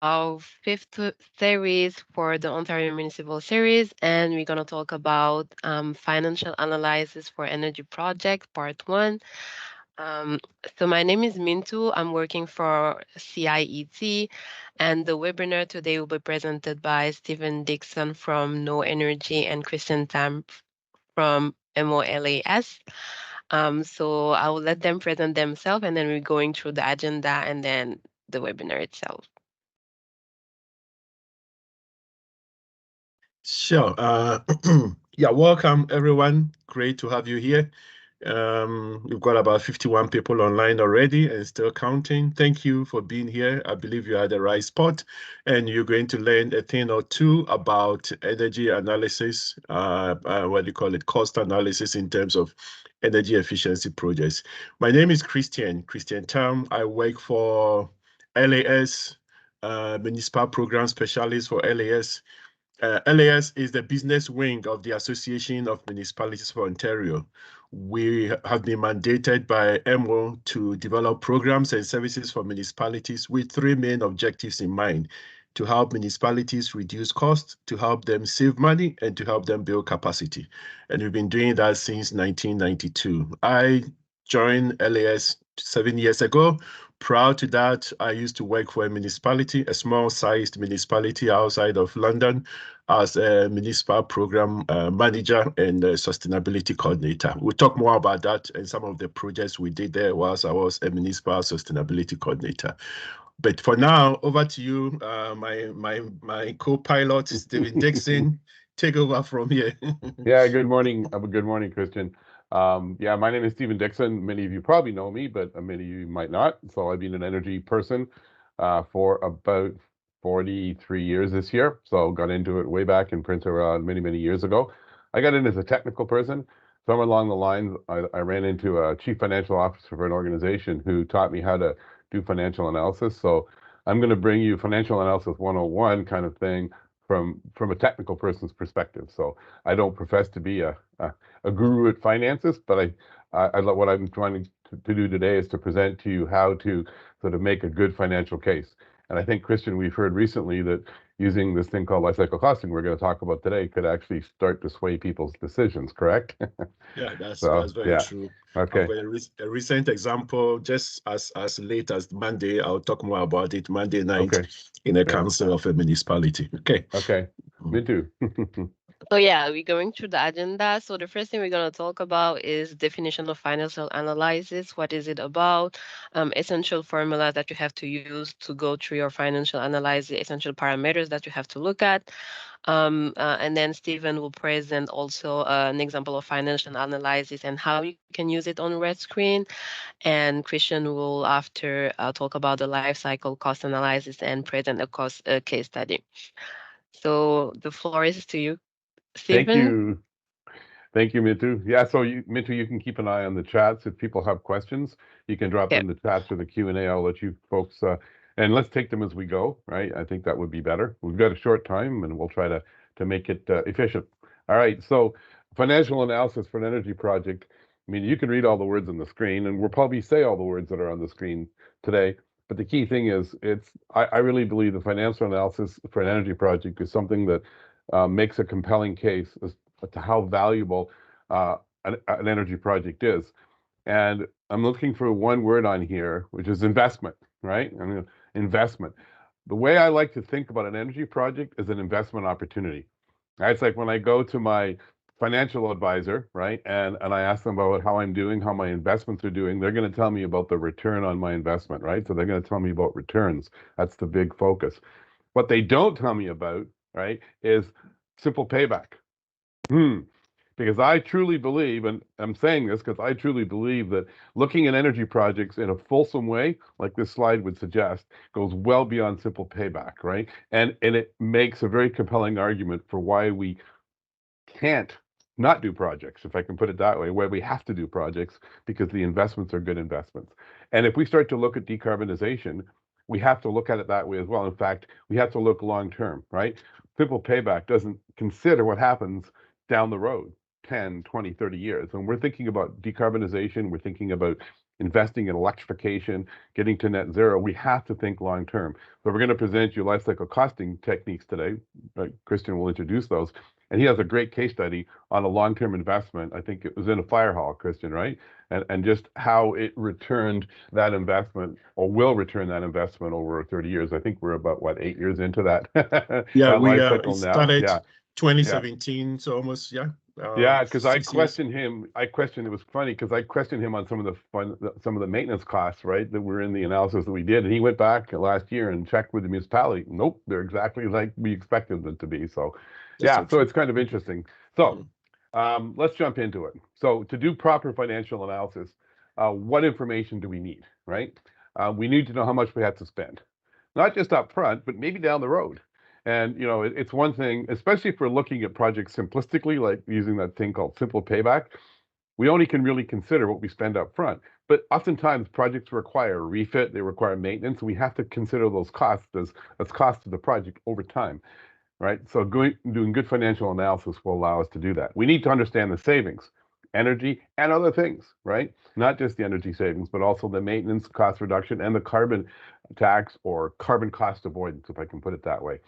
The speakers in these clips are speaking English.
our fifth series for the Ontario Municipal Series, and we're going to talk about financial analysis for energy project, part one. Um, so my name is Mintu. I'm working for CIET, and the webinar today will be presented by Stephen Dixon from No Energy and Christian Tam from MOLAS. So I will let them present themselves, and then we're going through the agenda and then the webinar itself. Sure. Yeah, welcome everyone. Great to have you here. We've got about 51 people online already and still counting. Thank you for being here. I believe you're at the right spot and you're going to learn a thing or two about energy analysis, what do you call it, cost analysis in terms of energy efficiency projects. My name is Christian Tam. I work for LAS, Municipal Program Specialist for LAS. LAS is the business wing of the Association of Municipalities for Ontario. We have been mandated by MO to develop programs and services for municipalities with three main objectives in mind: to help municipalities reduce costs, to help them save money, and to help them build capacity. And we've been doing that since 1992. I joined LAS 7 years ago. Prior to that, I used to work for a municipality, a small-sized municipality outside of London, as a municipal program manager and sustainability coordinator. We'll talk more about that and some of the projects we did there whilst I was a municipal sustainability coordinator. But for now, over to you, my co-pilot, Stephen Dixon. Take over from here. Yeah, good morning. Good morning, Christian. Yeah, my name is Stephen Dixon. Many of you probably know me, but many of you might not. So I've been an energy person for about 43 years this year. So got into it way back in Prince Edward many, many years ago. I got in as a technical person. Somewhere along the lines, I ran into a chief financial officer for an organization who taught me how to do financial analysis. So I'm going to bring you financial analysis 101 kind of thing from a technical person's perspective. So I don't profess to be a guru at finances, but I love what I'm trying to do today is to present to you how to sort of make a good financial case. And I think, Christian, we've heard recently that using this thing called life cycle costing we're going to talk about today could actually start to sway people's decisions, correct? Yeah, that's So, very yeah. true. I've Okay. got a recent example, just as late as Monday. I'll talk more about it Monday night Okay. in a Yeah. council of a municipality. Okay. Okay. Me too. So yeah, we're going through the agenda. So the first thing we're going to talk about is definition of financial analysis. What is it about? Essential formulas that you have to use to go through your financial analysis, essential parameters that you have to look at. And then Stephen will present also an example of financial analysis and how you can use it on red screen. And Christian will after talk about the life cycle cost analysis and present a cost case study. So the floor is to you, Thank Stephen. you. Thank you, Mintu. Yeah, so Mintu, you can keep an eye on the chats. If people have questions, you can drop Yeah. them in the chats or the Q&A. I'll let you folks, and let's take them as we go, right? I think that would be better. We've got a short time, and we'll try to make it efficient. All right, so financial analysis for an energy project. I mean, you can read all the words on the screen, and we'll probably say all the words that are on the screen today. But the key thing is, I really believe the financial analysis for an energy project is something that makes a compelling case as to how valuable uh, an energy project is. And I'm looking for one word on here, which is investment, right? I mean, investment. The way I like to think about an energy project is an investment opportunity. Right? It's like when I go to my financial advisor, right, and I ask them about how I'm doing, how my investments are doing, they're going to tell me about the return on my investment, right? So they're going to tell me about returns. That's the big focus. What they don't tell me about, right, is simple payback. Hmm. Because I truly believe, and I'm saying this because I truly believe that looking at energy projects in a fulsome way, like this slide would suggest, goes well beyond simple payback, right? And it makes a very compelling argument for why we can't not do projects, if I can put it that way, where we have to do projects because the investments are good investments. And if we start to look at decarbonization, we have to look at it that way as well. In fact, we have to look long term, right? Simple payback doesn't consider what happens down the road 10, 20, 30 years. When we're thinking about decarbonization, we're thinking about investing in electrification, getting to net zero, we have to think long term. So we're going to present you life cycle costing techniques today. Christian will introduce those. And he has a great case study on a long-term investment. I think it was in a fire hall, Christian, right? And just how it returned that investment, or will return that investment over 30 years. I think we're about, what, 8 years into that, Yeah, that we life cycle now. started Yeah. 2017, so almost, Yeah, because I 6 years. questioned him. It was funny because I questioned him on some of the maintenance costs, right, that were in the analysis that we did, and he went back last year and checked with the municipality. Nope, they're exactly like we expected them to be. So, That's yeah, so so true. it's kind of interesting. So, let's jump into it. So, to do proper financial analysis, what information do we need, right? We need to know how much we have to spend, not just up front, but maybe down the road. And it's one thing, especially if we're looking at projects simplistically, like using that thing called simple payback. We only can really consider what we spend up front. But oftentimes projects require refit, they require maintenance, and we have to consider those costs as costs of the project over time, right? So doing good financial analysis will allow us to do that. We need to understand the savings, energy, and other things, right? Not just the energy savings, but also the maintenance cost reduction and the carbon tax or carbon cost avoidance, if I can put it that way.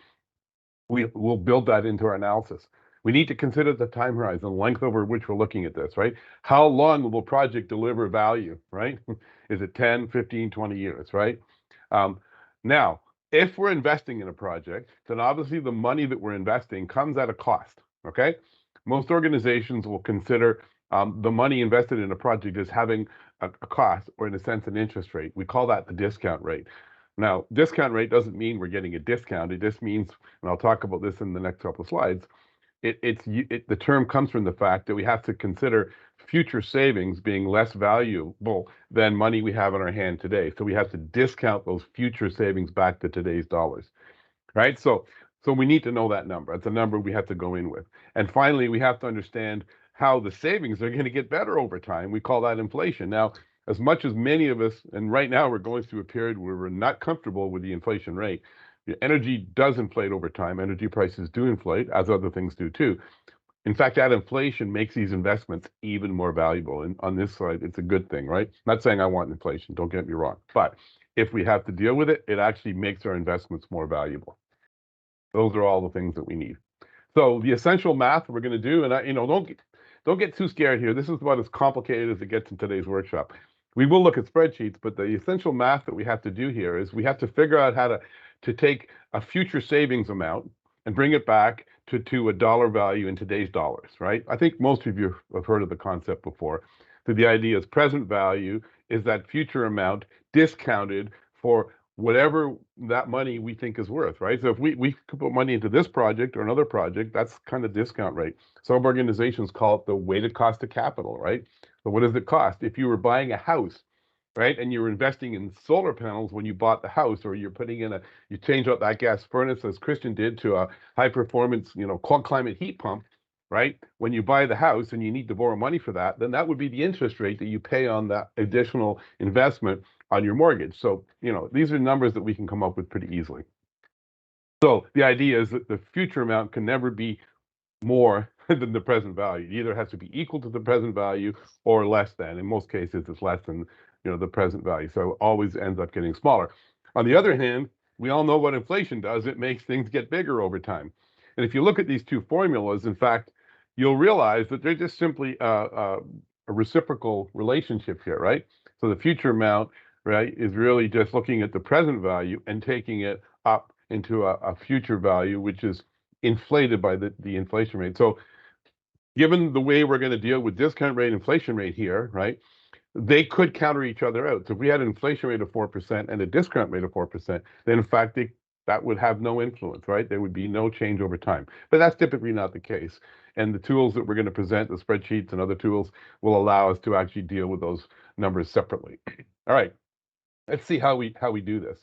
We'll build that into our analysis. We need to consider the time horizon, length over which we're looking at this, right? How long will a project deliver value, right? Is it 10, 15, 20 years, right? Now, if we're investing in a project, then obviously the money that we're investing comes at a cost, okay? Most organizations will consider the money invested in a project as having a cost, or in a sense, an interest rate. We call that the discount rate. Now, discount rate doesn't mean we're getting a discount. It just means, and I'll talk about this in the next couple of slides, the term comes from the fact that we have to consider future savings being less valuable than money we have in our hand today. So we have to discount those future savings back to today's dollars, right? So we need to know that number. It's a number we have to go in with. And finally, we have to understand how the savings are going to get better over time. We call that inflation. Now, as much as many of us, and right now we're going through a period where we're not comfortable with the inflation rate. Energy does inflate over time. Energy prices do inflate, as other things do too. In fact, that inflation makes these investments even more valuable. And on this side, it's a good thing, right? Not saying I want inflation, don't get me wrong. But if we have to deal with it, it actually makes our investments more valuable. Those are all the things that we need. So the essential math we're going to do, and don't get too scared here. This is about as complicated as it gets in today's workshop. We will look at spreadsheets, but the essential math that we have to do here is we have to figure out how to take a future savings amount and bring it back to a dollar value in today's dollars, right? I think most of you have heard of the concept before. So the idea is present value is that future amount discounted for whatever that money we think is worth, right? So if we could put money into this project or another project, that's kind of discount rate. Some organizations call it the weighted cost of capital, right? So what does it cost? If you were buying a house, right, and you were investing in solar panels when you bought the house, or you're putting in you change out that gas furnace, as Christian did, to a high performance, cold climate heat pump, right? When you buy the house and you need to borrow money for that, then that would be the interest rate that you pay on that additional investment on your mortgage. So, these are numbers that we can come up with pretty easily. So the idea is that the future amount can never be more than the present value. It either has to be equal to the present value or less than. In most cases, it's less than the present value. So it always ends up getting smaller. On the other hand, we all know what inflation does. It makes things get bigger over time. And if you look at these two formulas, in fact, you'll realize that they're just simply a reciprocal relationship here, right? So the future amount, right, is really just looking at the present value and taking it up into a future value, which is inflated by the inflation rate. So given the way we're going to deal with discount rate, inflation rate here, right, they could counter each other out. So if we had an inflation rate of 4% and a discount rate of 4%, then in fact, that would have no influence, right? There would be no change over time. But that's typically not the case. And the tools that we're going to present, the spreadsheets and other tools, will allow us to actually deal with those numbers separately. All right, let's see how we do this.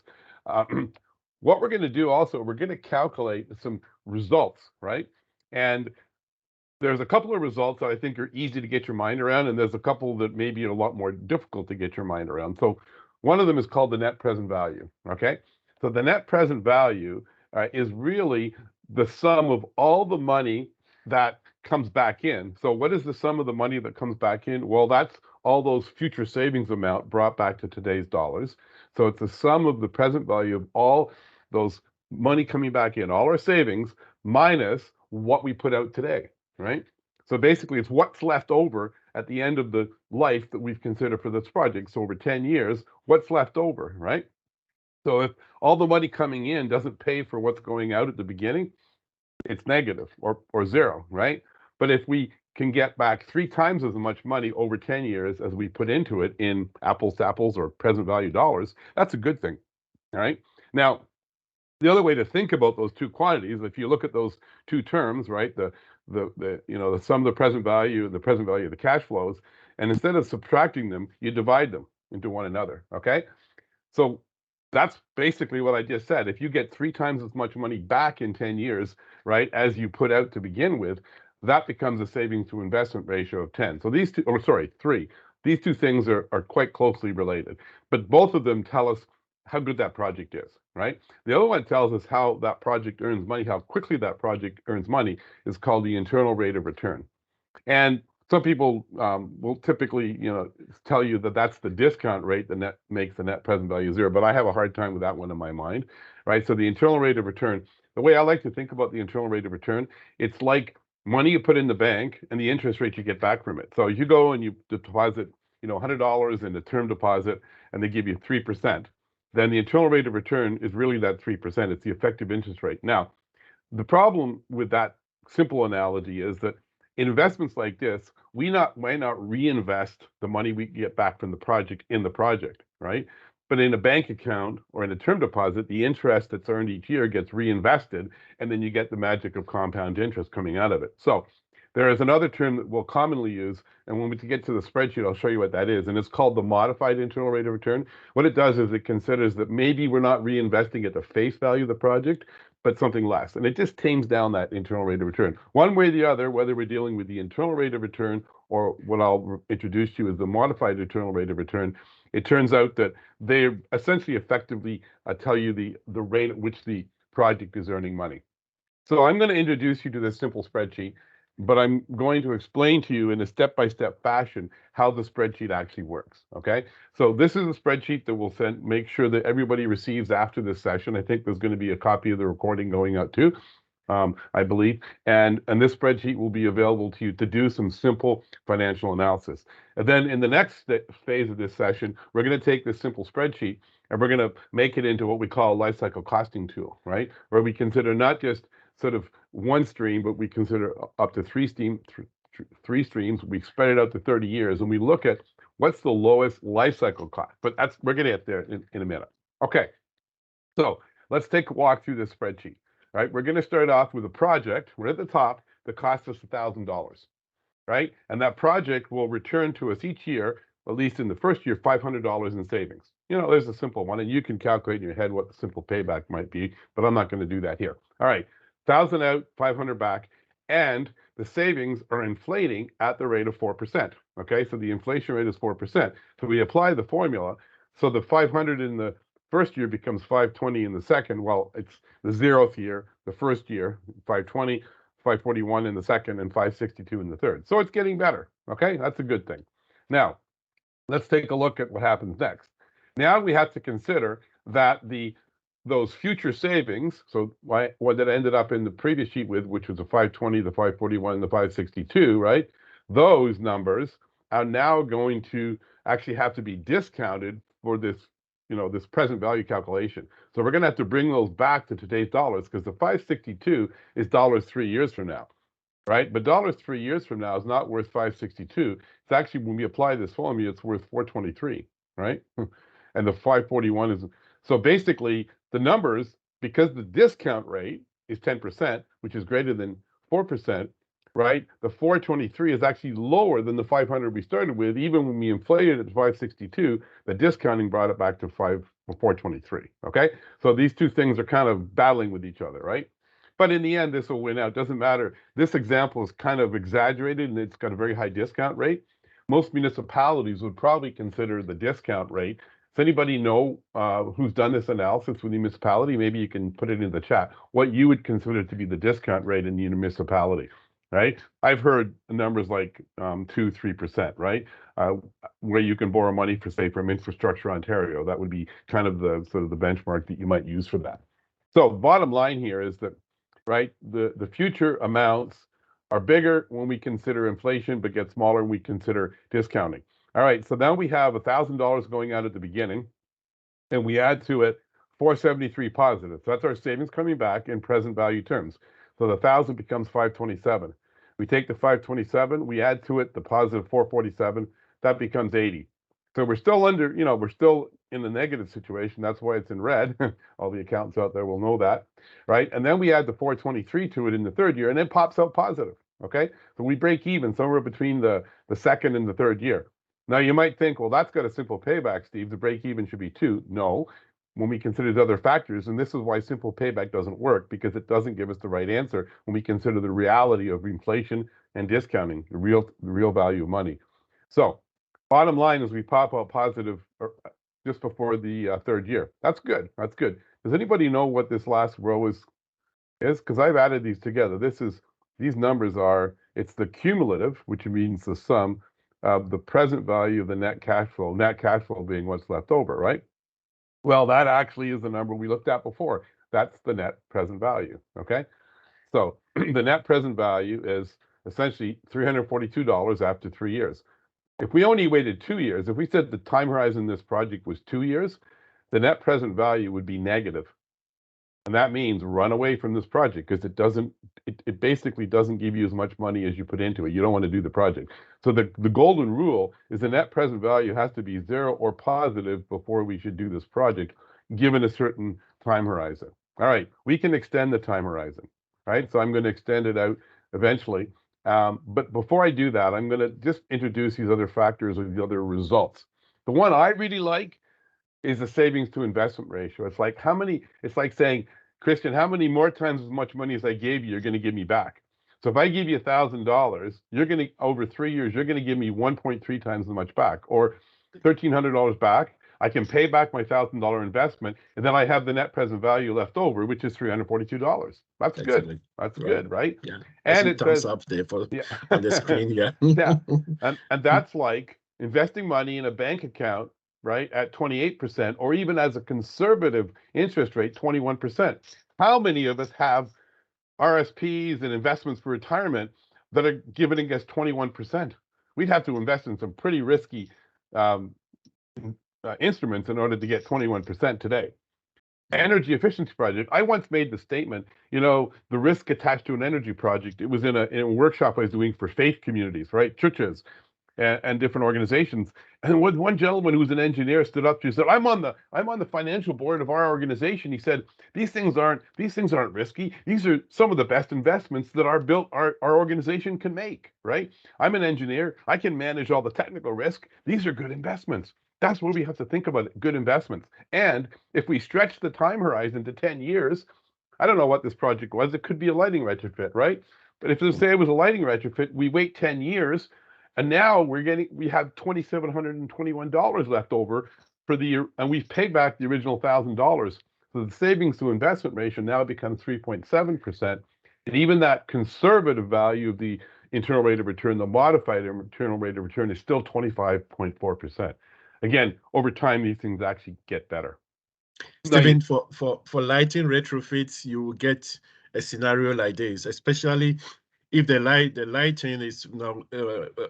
What we're going to do also, we're going to calculate some results, right? And there's a couple of results that I think are easy to get your mind around, and there's a couple that may be a lot more difficult to get your mind around. So one of them is called the net present value, okay? So the net present value is really the sum of all the money that comes back in. So what is the sum of the money that comes back in? Well, that's all those future savings amount brought back to today's dollars. So it's the sum of the present value of all those money coming back in, all our savings, minus what we put out today, right? So basically, it's what's left over at the end of the life that we've considered for this project. So over 10 years, what's left over, right? So if all the money coming in doesn't pay for what's going out at the beginning, it's negative or zero, right? But if we can get back 3 times as much money over 10 years as we put into it in apples to apples or present value dollars, that's a good thing, all right? Now, the other way to think about those two quantities, if you look at those two terms, right, the sum of the present value and the present value of the cash flows, and instead of subtracting them, you divide them into one another, okay? So that's basically what I just said. If you get 3 times as much money back in 10 years, right, as you put out to begin with, that becomes a savings to investment ratio of 10. So these two, or sorry, 3. These two things are quite closely related, but both of them tell us how good that project is, right? The other one tells us how that project earns money, how quickly that project earns money is called the internal rate of return. And some people will typically, tell you that that's the discount rate that makes the net present value zero. But I have a hard time with that one in my mind, right? So the internal rate of return, the way I like to think about the internal rate of return, it's like money you put in the bank and the interest rate you get back from it. So you go and you deposit, $100 in a term deposit, and they give you 3%. Then the internal rate of return is really that 3%. It's the effective interest rate. Now, the problem with that simple analogy is that in investments like this, we might not reinvest the money we get back from the project in the project, right? But in a bank account or in a term deposit, the interest that's earned each year gets reinvested, and then you get the magic of compound interest coming out of it. So there is another term that we'll commonly use, and when we get to the spreadsheet, I'll show you what that is, and it's called the modified internal rate of return. What it does is it considers that maybe we're not reinvesting at the face value of the project, but something less. And it just tames down that internal rate of return. One way or the other, whether we're dealing with the internal rate of return or what I'll introduce to you as the modified internal rate of return, it turns out that they essentially effectively tell you the rate at which the project is earning money. So I'm going to introduce you to this simple spreadsheet, but I'm going to explain to you in a step-by-step fashion how the spreadsheet actually works, okay? So this is a spreadsheet that we'll make sure that everybody receives after this session. I think there's going to be a copy of the recording going out too, I believe. And this spreadsheet will be available to you to do some simple financial analysis. And then in the next phase of this session, we're going to take this simple spreadsheet and we're going to make it into what we call a life cycle costing tool, right? Where we consider not just sort of one stream, but we consider up to three streams. We spread it out to 30 years, and we look at what's the lowest life cycle cost. But we're going to get there in a minute. Okay, so let's take a walk through this spreadsheet. Right, we're going to start off with a project. We're at the top that costs us $1,000, right? And that project will return to us each year, at least in the first year, $500 in savings. There's a simple one, and you can calculate in your head what the simple payback might be, but I'm not going to do that here. All right. 1,000 out, 500 back, and the savings are inflating at the rate of 4%. Okay, so the inflation rate is 4%. So we apply the formula. So the 500 in the first year becomes 520 in the second. Well, it's the 0th year, the first year, 520, 541 in the second, and 562 in the third. So it's getting better. Okay, that's a good thing. Now, let's take a look at what happens next. Now we have to consider that those future savings, so what that ended up in the previous sheet with, which was the 520, the 541, and the 562, right? Those numbers are now going to actually have to be discounted for this, this present value calculation. So we're going to have to bring those back to today's dollars because the 562 is dollars 3 years from now, right? But dollars 3 years from now is not worth 562. It's actually, when we apply this formula, it's worth 423, right? And the 541 is, so basically the numbers, because the discount rate is 10%, which is greater than 4%, right? The 423 is actually lower than the 500 we started with. Even when we inflated it to 562, the discounting brought it back to 423, okay? So these two things are kind of battling with each other, right? But in the end, this will win out. Doesn't matter. This example is kind of exaggerated, and it's got a very high discount rate. Most municipalities would probably consider the discount rate. Does anybody know who's done this analysis with the municipality? Maybe you can put it in the chat. What you would consider to be the discount rate in the municipality. right? I've heard numbers like 2-3%, right? Where you can borrow money for, say, from Infrastructure Ontario. That would be kind of the sort of the benchmark that you might use for that. So bottom line here is that, right, the future amounts are bigger when we consider inflation, but get smaller when we consider discounting. All right, so now we have $1,000 going out at the beginning, and we add to it 473 positive. So that's our savings coming back in present value terms. So the 1,000 becomes 527. We take the 527, we add to it the positive 447, that becomes 80. So we're still under, we're still in the negative situation. That's why it's in red. All the accountants out there will know that, right? And then we add the 423 to it in the third year, and it pops out positive. Okay, so we break even somewhere between the second and the third year. Now you might think, well, that's got a simple payback, Steve. The break even should be 2. No, when we consider the other factors, and this is why simple payback doesn't work, because it doesn't give us the right answer when we consider the reality of inflation and discounting, the real value of money. So bottom line is we pop out positive just before the third year. That's good. That's good. Does anybody know what this last row is? Because I've added these together. These numbers are, it's the cumulative, which means the sum of the present value of the net cash flow being what's left over, right? Well, that actually is the number we looked at before. That's the net present value, okay? So the net present value is essentially $342 after 3 years. If we only waited 2 years, if we said the time horizon of this project was 2 years, the net present value would be negative. And that means run away from this project because it basically doesn't give you as much money as you put into it. You don't want to do the project. So the golden rule is the net present value has to be 0 or positive before we should do this project, given a certain time horizon. All right, we can extend the time horizon, right? So I'm going to extend it out eventually. But before I do that, I'm going to just introduce these other factors or the other results. The one I really like is the savings to investment ratio. It's like saying, Christian, how many more times as much money as I gave you, you're going to give me back? So if I give you $1,000, you're going to, over 3 years, you're going to give me 1.3 times as much back, or $1,300 back. I can pay back my $1,000 investment, and then I have the net present value left over, which is $342. That's good. Excellent. That's Right. good, right? Yeah. I And see it thumbs says, up there yeah. on the screen. Yeah. Yeah. And that's like investing money in a bank account, right, at 28%, or even as a conservative interest rate, 21%. How many of us have RSPs and investments for retirement that are giving us 21%? We'd have to invest in some pretty risky um, instruments in order to get 21% today. Energy efficiency project. I once made the statement, the risk attached to an energy project, it was in a workshop I was doing for faith communities, right? Churches and different organizations. And one gentleman who was an engineer stood up to me and said, I'm on the financial board of our organization. He said, these things aren't risky. These are some of the best investments that our organization can make, right? I'm an engineer. I can manage all the technical risk. These are good investments. That's what we have to think about, good investments. And if we stretch the time horizon to 10 years, I don't know what this project was. It could be a lighting retrofit, right? But if say it was a lighting retrofit, we wait 10 years, and now we have $2,721 left over for the year, and we've paid back the original $1,000. So the savings to investment ratio now becomes 3.7%. And even that conservative value of the internal rate of return, the modified internal rate of return, is still 25.4%. Again, over time, these things actually get better. Stephen, for lighting retrofits, you will get a scenario like this, especially if the lighting is a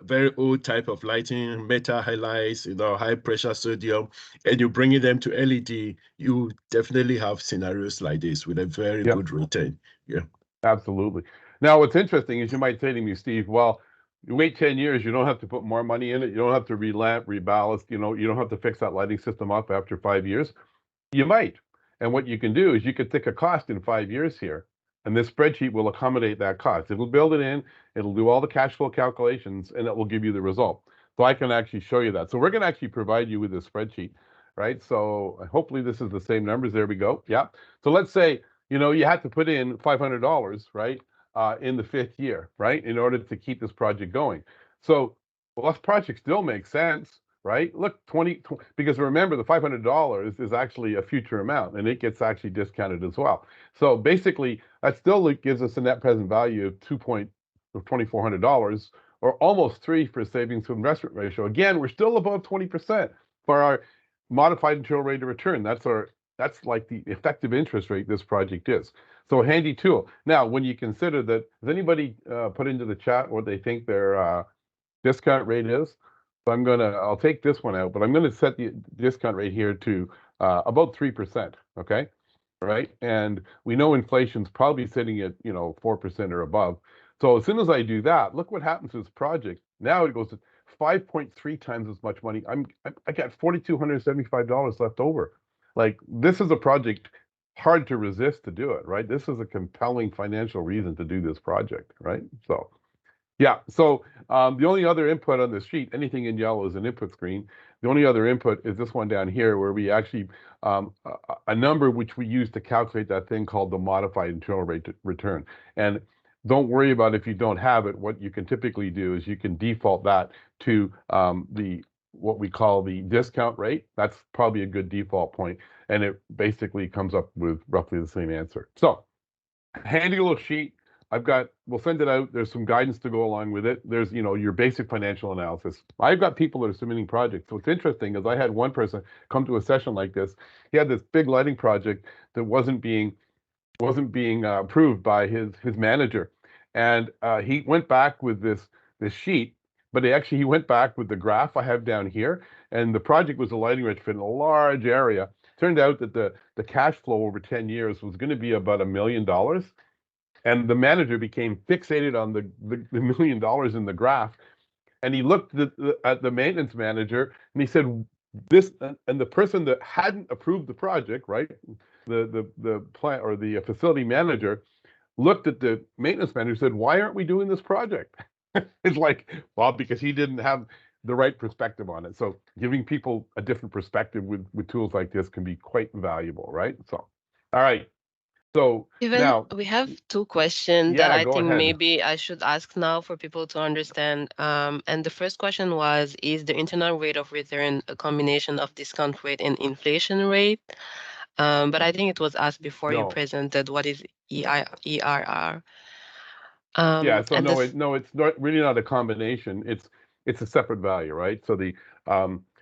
very old type of lighting, metal halides, high pressure sodium, and you're bringing them to LED, you definitely have scenarios like this with a very good return. Yeah, absolutely. Now, what's interesting is you might say to me, Steve, well, you wait 10 years, you don't have to put more money in it. You don't have to relamp, reballast, you don't have to fix that lighting system up after 5 years. You might. And what you can do is you could pick a cost in 5 years here, and this spreadsheet will accommodate that cost. It will build it in, it'll do all the cash flow calculations, and it will give you the result. So I can actually show you that. So we're going to actually provide you with this spreadsheet, right? So hopefully this is the same numbers. There we go. Yeah. So let's say, you had to put in $500, right, in the 5th year, right, in order to keep this project going. So, well, this project still makes sense, right? Look, because remember, the $500 is actually a future amount, and it gets actually discounted as well. So basically, that still gives us a net present value of of $2,400, or almost 3 for savings to investment ratio. Again, we're still above 20% for our modified internal rate of return. That's like the effective interest rate this project is. So a handy tool. Now, when you consider that, has anybody put into the chat what they think their discount rate is? So I'll take this one out, but I'm gonna set the discount rate here to about 3%, okay? Right? And we know inflation's probably sitting at, 4% or above. So as soon as I do that, look what happens to this project. Now it goes to 5.3 times as much money. I got $4,275 left over. Like, this is a project hard to resist to do it, right? This is a compelling financial reason to do this project, right? So yeah, so the only other input on this sheet, anything in yellow is an input screen. The only other input is this one down here, where we actually, a number which we use to calculate that thing called the modified internal rate of return. And don't worry about if you don't have it. What you can typically do is you can default that to what we call the discount rate. That's probably a good default point, and it basically comes up with roughly the same answer. So handy little sheet. We'll send it out. There's some guidance to go along with it. There's, your basic financial analysis. I've got people that are submitting projects. What's interesting is I had one person come to a session like this. He had this big lighting project that wasn't being approved by his manager, and he went back with this sheet. But he went back with the graph I have down here, and the project was a lighting retrofit in a large area. Turned out that the cash flow over 10 years was going to be about $1 million. And the manager became fixated on the $1 million in the graph. And he looked at the maintenance manager and he said, this, and the person that hadn't approved the project, right? The plant or the facility manager looked at the maintenance manager and said, why aren't we doing this project? It's like, well, because he didn't have the right perspective on it. So giving people a different perspective with tools like this can be quite valuable, right? So, all right. So Even now, we have two questions that yeah, I go think ahead. maybe I should ask now for people to understand. And the first question was, is the internal rate of return a combination of discount rate and inflation rate? But I think it was asked before you No. presented what is ERR. Yeah, so And this, no, it's not really not a combination. It's a separate value, right? So the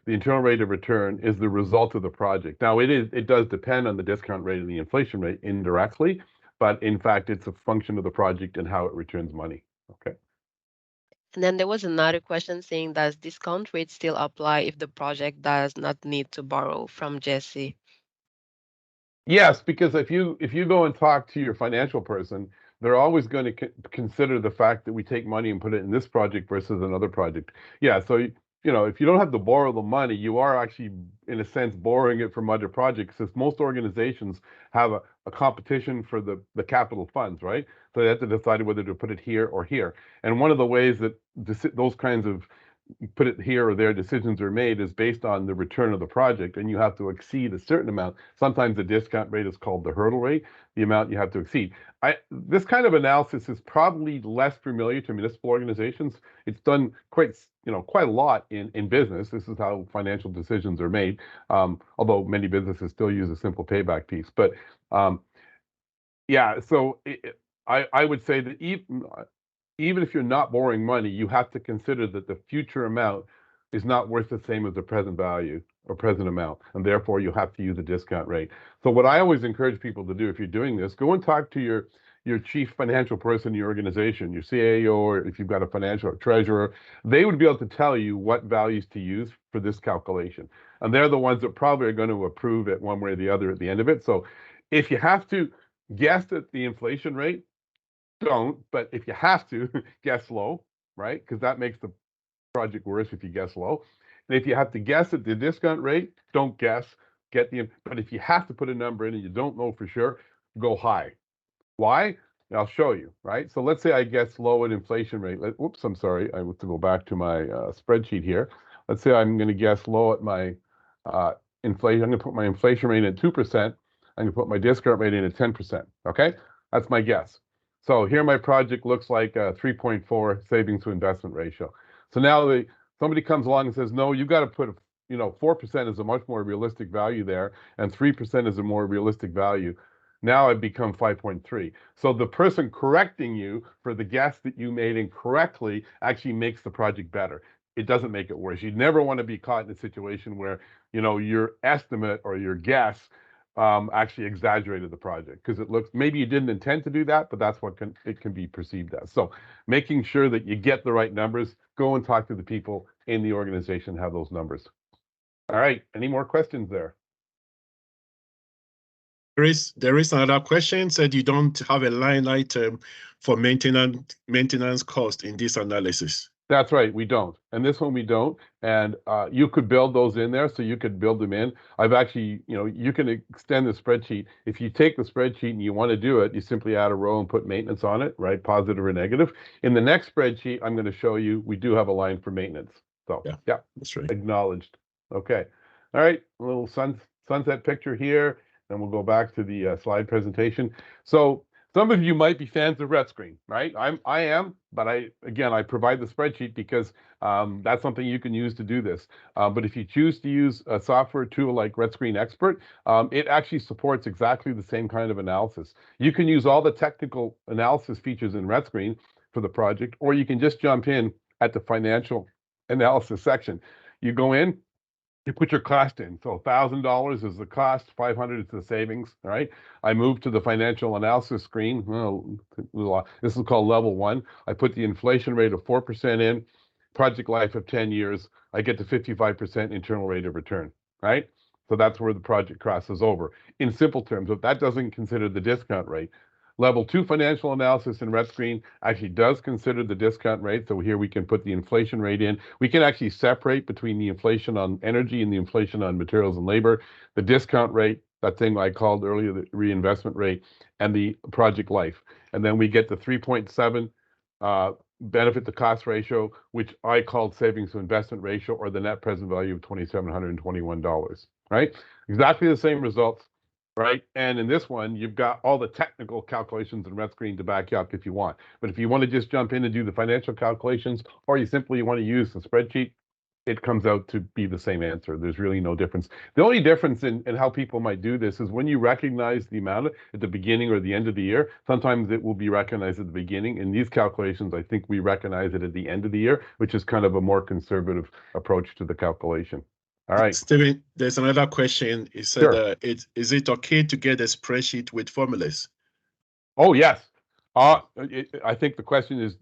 internal rate of return is the result of the project. Now it does depend on the discount rate and the inflation rate indirectly, but in fact it's a function of the project and how it returns money. Okay. and then there was another question saying, does discount rate still apply if the project does not need to borrow from Jesse? Yes, because if you go and talk to your financial person, they're always going to consider the fact that we take money and put it in this project versus another project. Yeah, so if you don't have to borrow the money, you are actually, in a sense, borrowing it from other projects, since most organizations have a competition for the capital funds, right? So they have to decide whether to put it here or here. And one of the ways that those kinds of put it here or there decisions are made is based on the return of the project, and you have to exceed a certain amount. Sometimes the discount rate is called the hurdle rate, the amount you have to exceed. This kind of analysis is probably less familiar to municipal organizations. It's done quite a lot in business. This is how financial decisions are made, although many businesses still use a simple payback piece. But yeah, so I would say that even if you're not borrowing money, you have to consider that the future amount is not worth the same as the present value or present amount, and therefore you have to use a discount rate. So what I always encourage people to do, if you're doing this, go and talk to your chief financial person in your organization, your CAO, or if you've got a financial treasurer. They would be able to tell you what values to use for this calculation, and they're the ones that probably are going to approve it one way or the other at the end of it. So if you have to guess at the inflation rate, don't, but if you have to, guess low, right? Because that makes the project worse if you guess low. And if you have to guess at the discount rate, don't guess, but if you have to put a number in and you don't know for sure, go high. Why? I'll show you, right? So let's say I guess low at inflation rate. Oops, I'm sorry. I have to go back to my spreadsheet here. Let's say I'm going to guess low at my inflation. I'm going to put my inflation rate at 2%. I'm going to put my discount rate in at 10%. Okay? That's my guess. So here my project looks like a 3.4 savings to investment ratio. So now somebody comes along and says, no, you got to put, 4% is a much more realistic value there, and 3% is a more realistic value. Now I've become 5.3. So the person correcting you for the guess that you made incorrectly actually makes the project better. It doesn't make it worse. You never want to be caught in a situation where, you know, your estimate or your guess actually exaggerated the project, because it looks, maybe you didn't intend to do that, but that's what it can be perceived as. So making sure that you get the right numbers, go and talk to the people in the organization, have those numbers. All right, any more questions there? There is another question, said you don't have a line item for maintenance cost in this analysis. That's right, we don't. And this one we don't. And you could build those in there, so you could build them in. I've actually, you know, you can extend the spreadsheet. If you take the spreadsheet and you want to do it, you simply add a row and put maintenance on it, right? Positive or negative. In the next spreadsheet, I'm going to show you, we do have a line for maintenance. So yeah, that's right. Acknowledged. Okay. All right, a little sunset picture here. Then we'll go back to the slide presentation. So some of you might be fans of RedScreen, right? I am, but I provide the spreadsheet because that's something you can use to do this. But if you choose to use a software tool like RedScreen Expert, it actually supports exactly the same kind of analysis. You can use all the technical analysis features in RedScreen for the project, or you can just jump in at the financial analysis section. You go in, you put your cost in. So $1,000 is the cost, 500 is the savings, all right? I move to the financial analysis screen. Well, this is called level 1. I put the inflation rate of 4% in, project life of 10 years. I get to 55% internal rate of return, right? So that's where the project crosses over. In simple terms, but that doesn't consider the discount rate. Level 2 financial analysis in RedScreen actually does consider the discount rate. So here we can put the inflation rate in. We can actually separate between the inflation on energy and the inflation on materials and labor, the discount rate, that thing I called earlier, the reinvestment rate, and the project life. And then we get the 3.7 benefit to cost ratio, which I called savings to investment ratio, or the net present value of $2,721, right? Exactly the same results. Right. And in this one, you've got all the technical calculations in RedScreen to back you up if you want. But if you want to just jump in and do the financial calculations, or you simply want to use the spreadsheet, it comes out to be the same answer. There's really no difference. The only difference in how people might do this is when you recognize the amount at the beginning or the end of the year, sometimes it will be recognized at the beginning. In these calculations, I think we recognize it at the end of the year, which is kind of a more conservative approach to the calculation. All right. Steven, there's another question. It said, sure. Is it okay to get a spreadsheet with formulas? Oh, yes. I think the question is,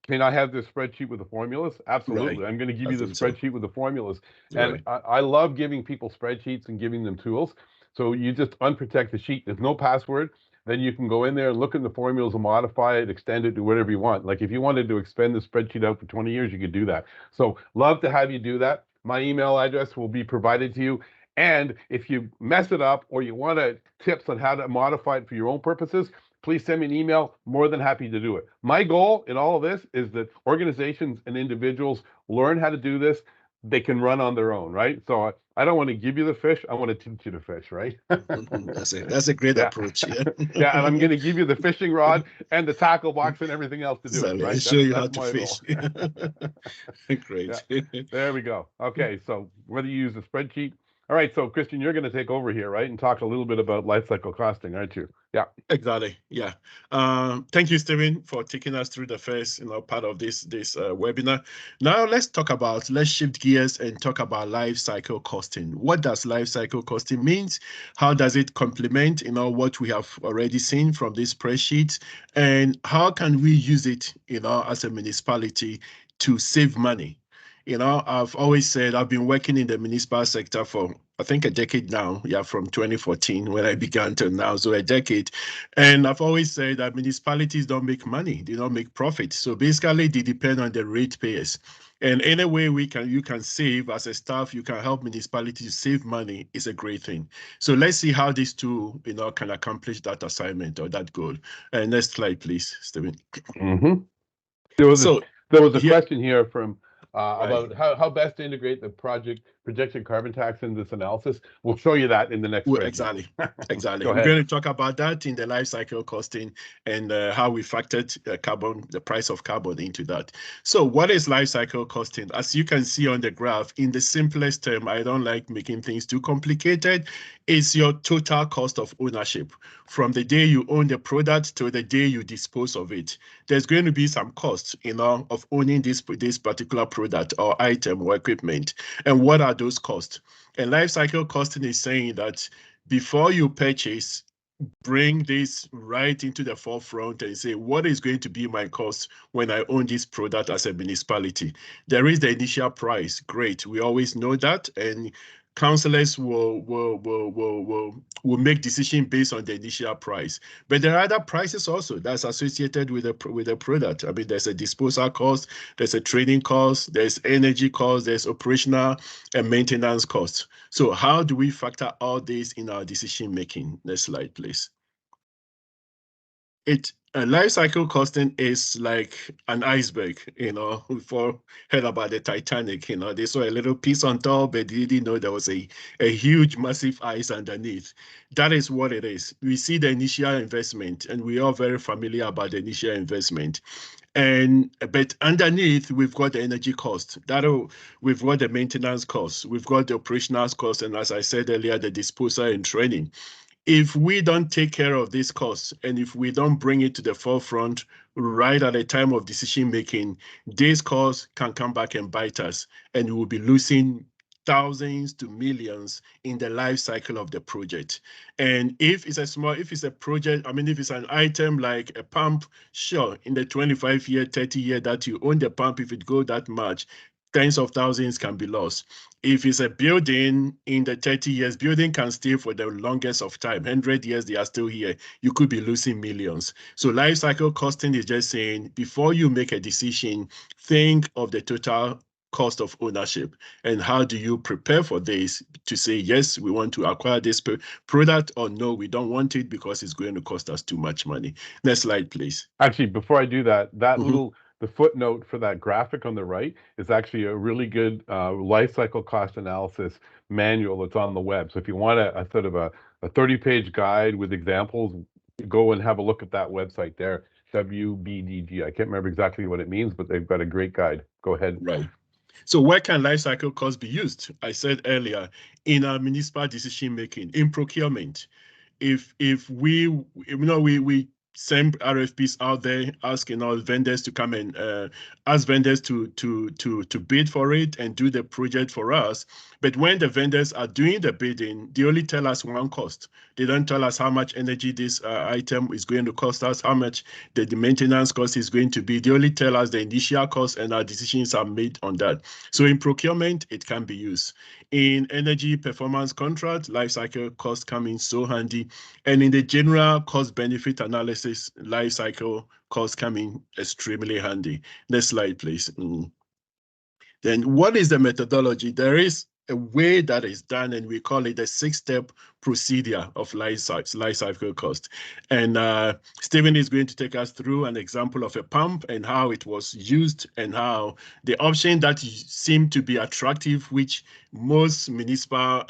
can I have this spreadsheet with the formulas? Absolutely. Right. I'm going to give you the spreadsheet with the formulas. And I love giving people spreadsheets and giving them tools. So you just unprotect the sheet. There's no password. Then you can go in there and look in the formulas and modify it, extend it, do whatever you want. Like if you wanted to expand the spreadsheet out for 20 years, you could do that. So love to have you do that. My email address will be provided to you. And if you mess it up or you want tips on how to modify it for your own purposes, please send me an email. More than happy to do it. My goal in all of this is that organizations and individuals learn how to do this. They can run on their own, right? So I don't want to give you the fish. I want to teach you to fish, right? That's a great approach. Yeah. Yeah, and I'm going to give you the fishing rod and the tackle box and everything else to do it, right? Show you how to fish. Great. Yeah. There we go. Okay, so whether you use the spreadsheet. All right, so Christian, you're going to take over here, right, and talk a little bit about life cycle costing, aren't you? Yeah. Exactly. Yeah. Thank you, Stephen, for taking us through the first, part of this webinar. Now let's shift gears and talk about life cycle costing. What does life cycle costing means? How does it complement, what we have already seen from this spreadsheet, and how can we use it, as a municipality to save money? I've always said I've been working in the municipal sector for, I think, a decade now. Yeah, from 2014 when I began till now, so a decade. And I've always said that municipalities don't make money; they don't make profit. So basically, they depend on the ratepayers. And any way you can save as a staff, you can help municipalities save money is a great thing. So let's see how these two, can accomplish that assignment or that goal. Next slide, please, Stephen. Mm-hmm. There was a question here from about how best to integrate the project projected carbon tax in this analysis? We'll show you that in the next Well, spreadsheet. exactly. Go We're ahead. going to talk about that in the life cycle costing and how we factored the price of carbon into that. So what is life cycle costing? As you can see on the graph, in the simplest term, I don't like making things too complicated, is your total cost of ownership. From the day you own the product to the day you dispose of it, there's going to be some cost, of owning this particular product or item or equipment. And what are those costs? And life cycle costing is saying that before you purchase, bring this right into the forefront and say, what is going to be my cost when I own this product as a municipality? There is the initial price. Great. We always know that. And councillors will make decision based on the initial price. But there are other prices also that's associated with a product. I mean, there's a disposal cost, there's a training cost, there's energy cost, there's operational and maintenance costs. So how do we factor all this in our decision making? Next slide, please. Life cycle costing is like an iceberg, we've all heard about the Titanic, they saw a little piece on top, but they didn't know there was a huge, massive ice underneath. That is what it is. We see the initial investment, and we are very familiar about the initial investment. But underneath, we've got the energy cost. We've got the maintenance costs. We've got the operational costs, and as I said earlier, the disposal and training. If we don't take care of these costs and if we don't bring it to the forefront right at the time of decision making, these costs can come back and bite us, and we will be losing thousands to millions in the life cycle of the project. And if it's a project, if it's an item like a pump, sure, in the 25-year, 30-year that you own the pump, if it goes that much, tens of thousands can be lost. If it's a building, in the 30 years, building can stay for the longest of time. 100 years, they are still here. You could be losing millions. So life cycle costing is just saying, before you make a decision, think of the total cost of ownership and how do you prepare for this to say, yes, we want to acquire this product, or no, we don't want it because it's going to cost us too much money. Next slide, please. Actually, before I do that, the footnote for that graphic on the right is actually a really good life cycle cost analysis manual that's on the web. So if you want a sort of a 30-page guide with examples, go and have a look at that website there, WBDG. I can't remember exactly what it means, but they've got a great guide. Go ahead. Right. So where can life cycle costs be used? I said earlier, in our municipal decision making, in procurement. If we send RFPs out there asking all vendors to come and ask vendors to bid for it and do the project for us. But when the vendors are doing the bidding, they only tell us one cost. They don't tell us how much energy this item is going to cost us, how much the maintenance cost is going to be. They only tell us the initial cost, and our decisions are made on that. So in procurement, it can be used. In energy performance contract, life cycle costs come in so handy. And in the general cost benefit analysis, life cycle costs come in extremely handy. Next slide, please. Then what is the methodology? There is a way that is done, and we call it the 6-step procedure of life cycle cost. And Stephen is going to take us through an example of a pump and how it was used, and how the option that seemed to be attractive, which most municipal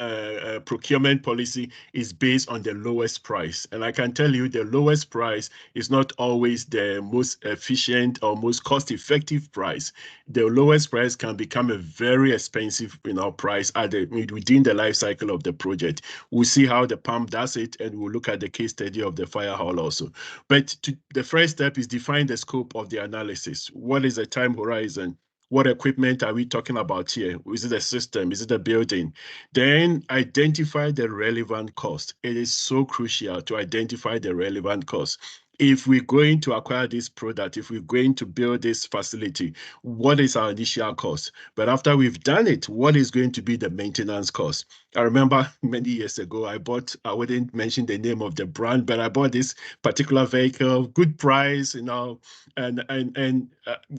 procurement policy is based on the lowest price. And I can tell you the lowest price is not always the most efficient or most cost-effective price. The lowest price can become a very expensive price within the life cycle of the project. We'll see how the pump does it, and we'll look at the case study of the fire hall also. But the first step is define the scope of the analysis. What is the time horizon? What equipment are we talking about here? Is it a system? Is it a building? Then identify the relevant cost. It is so crucial to identify the relevant cost. If we're going to acquire this product, if we're going to build this facility, what is our initial cost? But after we've done it, what is going to be the maintenance cost? I remember many years ago, I wouldn't mention the name of the brand, but I bought this particular vehicle, good price, and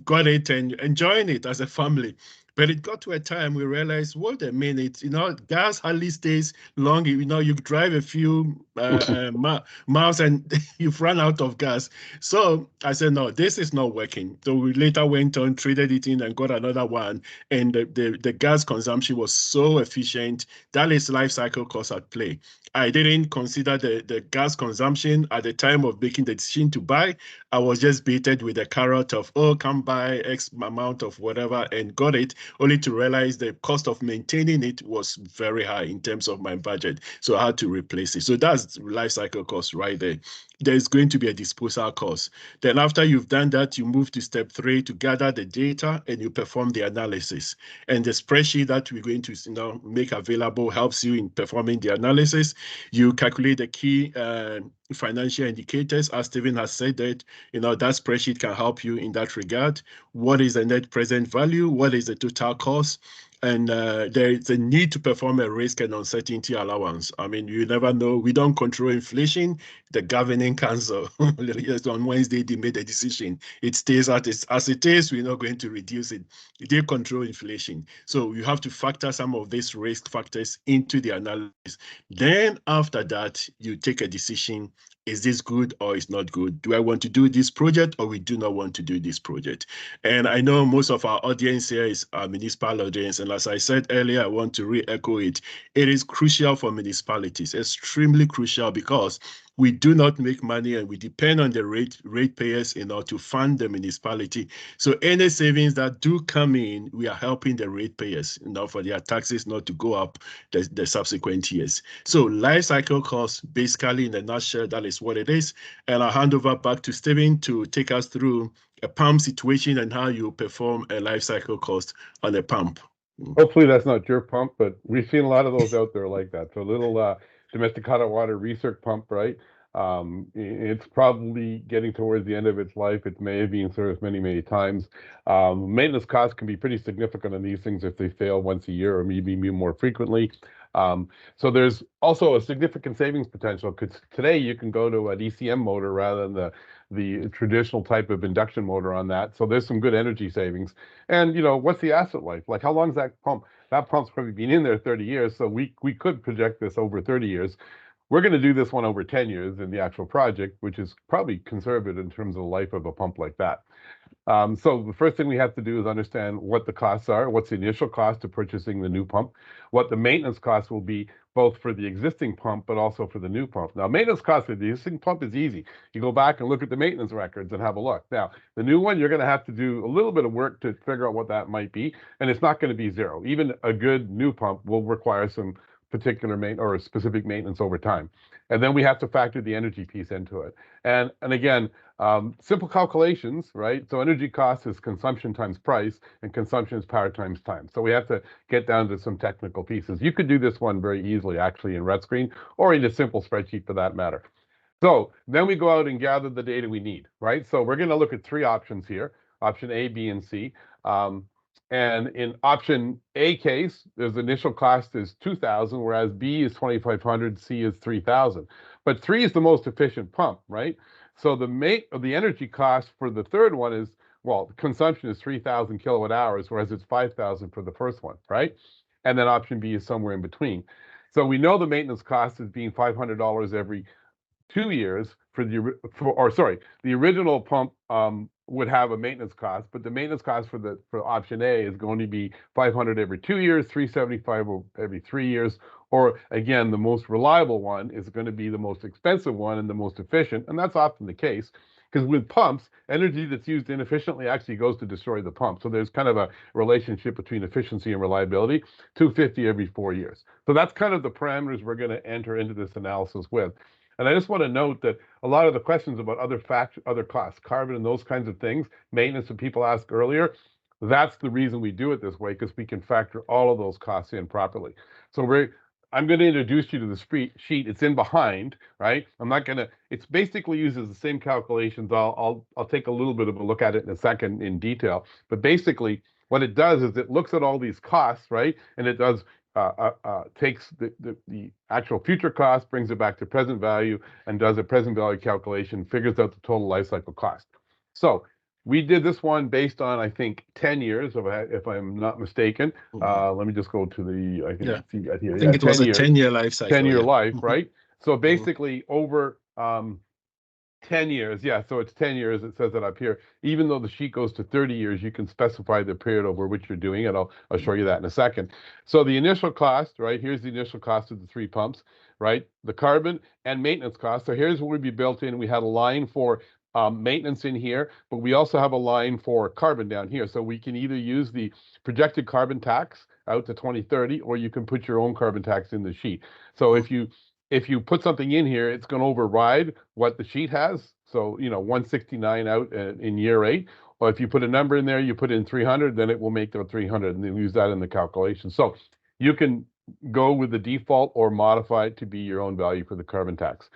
got it and enjoying it as a family. But it got to a time we realized, wait a minute, gas hardly stays long. You drive a few miles and you've run out of gas. So I said, no, this is not working. So we later went on, traded it in, and got another one. And the gas consumption was so efficient. That is life cycle cost at play. I didn't consider the gas consumption at the time of making the decision to buy. I was just baited with a carrot of, oh, come buy X amount of whatever, and got it, only to realize the cost of maintaining it was very high in terms of my budget. So I had to replace it. So that's life cycle cost right there. There's going to be a disposal cost. Then after you've done that, you move to step 3 to gather the data and you perform the analysis. And the spreadsheet that we're going to make available helps you in performing the analysis. You calculate the key financial indicators. As Stephen has said, that that spreadsheet can help you in that regard. What is the net present value? What is the total cost? And there is a need to perform a risk and uncertainty allowance. I mean, you never know. We don't control inflation. The governing council, on Wednesday, they made a decision. It stays as it is. We're not going to reduce it. They control inflation. So you have to factor some of these risk factors into the analysis. Then after that, you take a decision. Is this good or is not good? Do I want to do this project or we do not want to do this project? And I know most of our audience here is our municipal audience. And as I said earlier, I want to re-echo it. It is crucial for municipalities, extremely crucial, because we do not make money and we depend on the ratepayers in order to fund the municipality. So any savings that do come in, we are helping the ratepayers for their taxes not to go up the subsequent years. So life cycle costs, basically in a nutshell, that is what it is. And I'll hand over back to Stephen to take us through a pump situation and how you perform a life cycle cost on a pump. Hopefully that's not your pump, but we've seen a lot of those out there like that. So a little domestic hot water recirc pump, right? It's probably getting towards the end of its life. It may have been serviced many, many times. Maintenance costs can be pretty significant on these things if they fail once a year or maybe more frequently. So there's also a significant savings potential, because today you can go to an ECM motor rather than the traditional type of induction motor on that. So there's some good energy savings. And what's the asset life? Like, how long is that pump? That pump's probably been in there 30 years. So we could project this over 30 years. We're going to do this one over 10 years in the actual project, which is probably conservative in terms of the life of a pump like that. So the first thing we have to do is understand what the costs are, what's the initial cost of purchasing the new pump, what the maintenance cost will be, both for the existing pump, but also for the new pump. Now, maintenance cost for the existing pump is easy. You go back and look at the maintenance records and have a look. Now, the new one, you're going to have to do a little bit of work to figure out what that might be, and it's not going to be zero. Even a good new pump will require some particular or specific maintenance over time. And then we have to factor the energy piece into it. And again, simple calculations, right? So energy cost is consumption times price, and consumption is power times time. So we have to get down to some technical pieces. You could do this one very easily, actually, in RedScreen, or in a simple spreadsheet for that matter. So then we go out and gather the data we need, right? So we're going to look at 3 options here, option A, B, and C. And in option A case, the initial cost is 2,000, whereas B is 2,500, C is 3,000. But 3 is the most efficient pump, right? So the energy cost for the third one is, well, consumption is 3,000 kilowatt hours, whereas it's 5,000 for the first one, right? And then option B is somewhere in between. So we know the maintenance cost is being $500 every 2 years the original pump would have a maintenance cost, but the maintenance cost for option A is going to be 500 every 2 years, 375 every 3 years, or again, the most reliable one is going to be the most expensive one and the most efficient, and that's often the case. Because with pumps, energy that's used inefficiently actually goes to destroy the pump. So there's kind of a relationship between efficiency and reliability, 250 every 4 years. So that's kind of the parameters we're going to enter into this analysis with. And I just want to note that a lot of the questions about other costs, carbon and those kinds of things, maintenance that people asked earlier, that's the reason we do it this way, because we can factor all of those costs in properly. So I'm going to introduce you to the sheet. It's in behind, right? It's basically uses the same calculations. I'll take a little bit of a look at it in a second in detail. But basically, what it does is it looks at all these costs, right? And it does takes the actual future cost, brings it back to present value, and does a present value calculation, figures out the total life cycle cost. So we did this one based on, I think, 10 years, if I'm not mistaken. Let me just go to I can see that here. I think it was 10 a years, 10-year life cycle. 10-year life, right? So basically over 10 years, yeah, so it's 10 years, it says it up here. Even though the sheet goes to 30 years, you can specify the period over which you're doing it. I'll show you that in a second. So the initial cost, right, here's the initial cost of the 3 pumps, right? The carbon and maintenance cost. So here's what would be built in. We had a line for maintenance in here, but we also have a line for carbon down here. So we can either use the projected carbon tax out to 2030, or you can put your own carbon tax in the sheet. So if you put something in here, it's going to override what the sheet has. So, 169 out in year 8. Or if you put a number in there, you put in 300, then it will make the 300, and then use that in the calculation. So you can go with the default or modify it to be your own value for the carbon tax.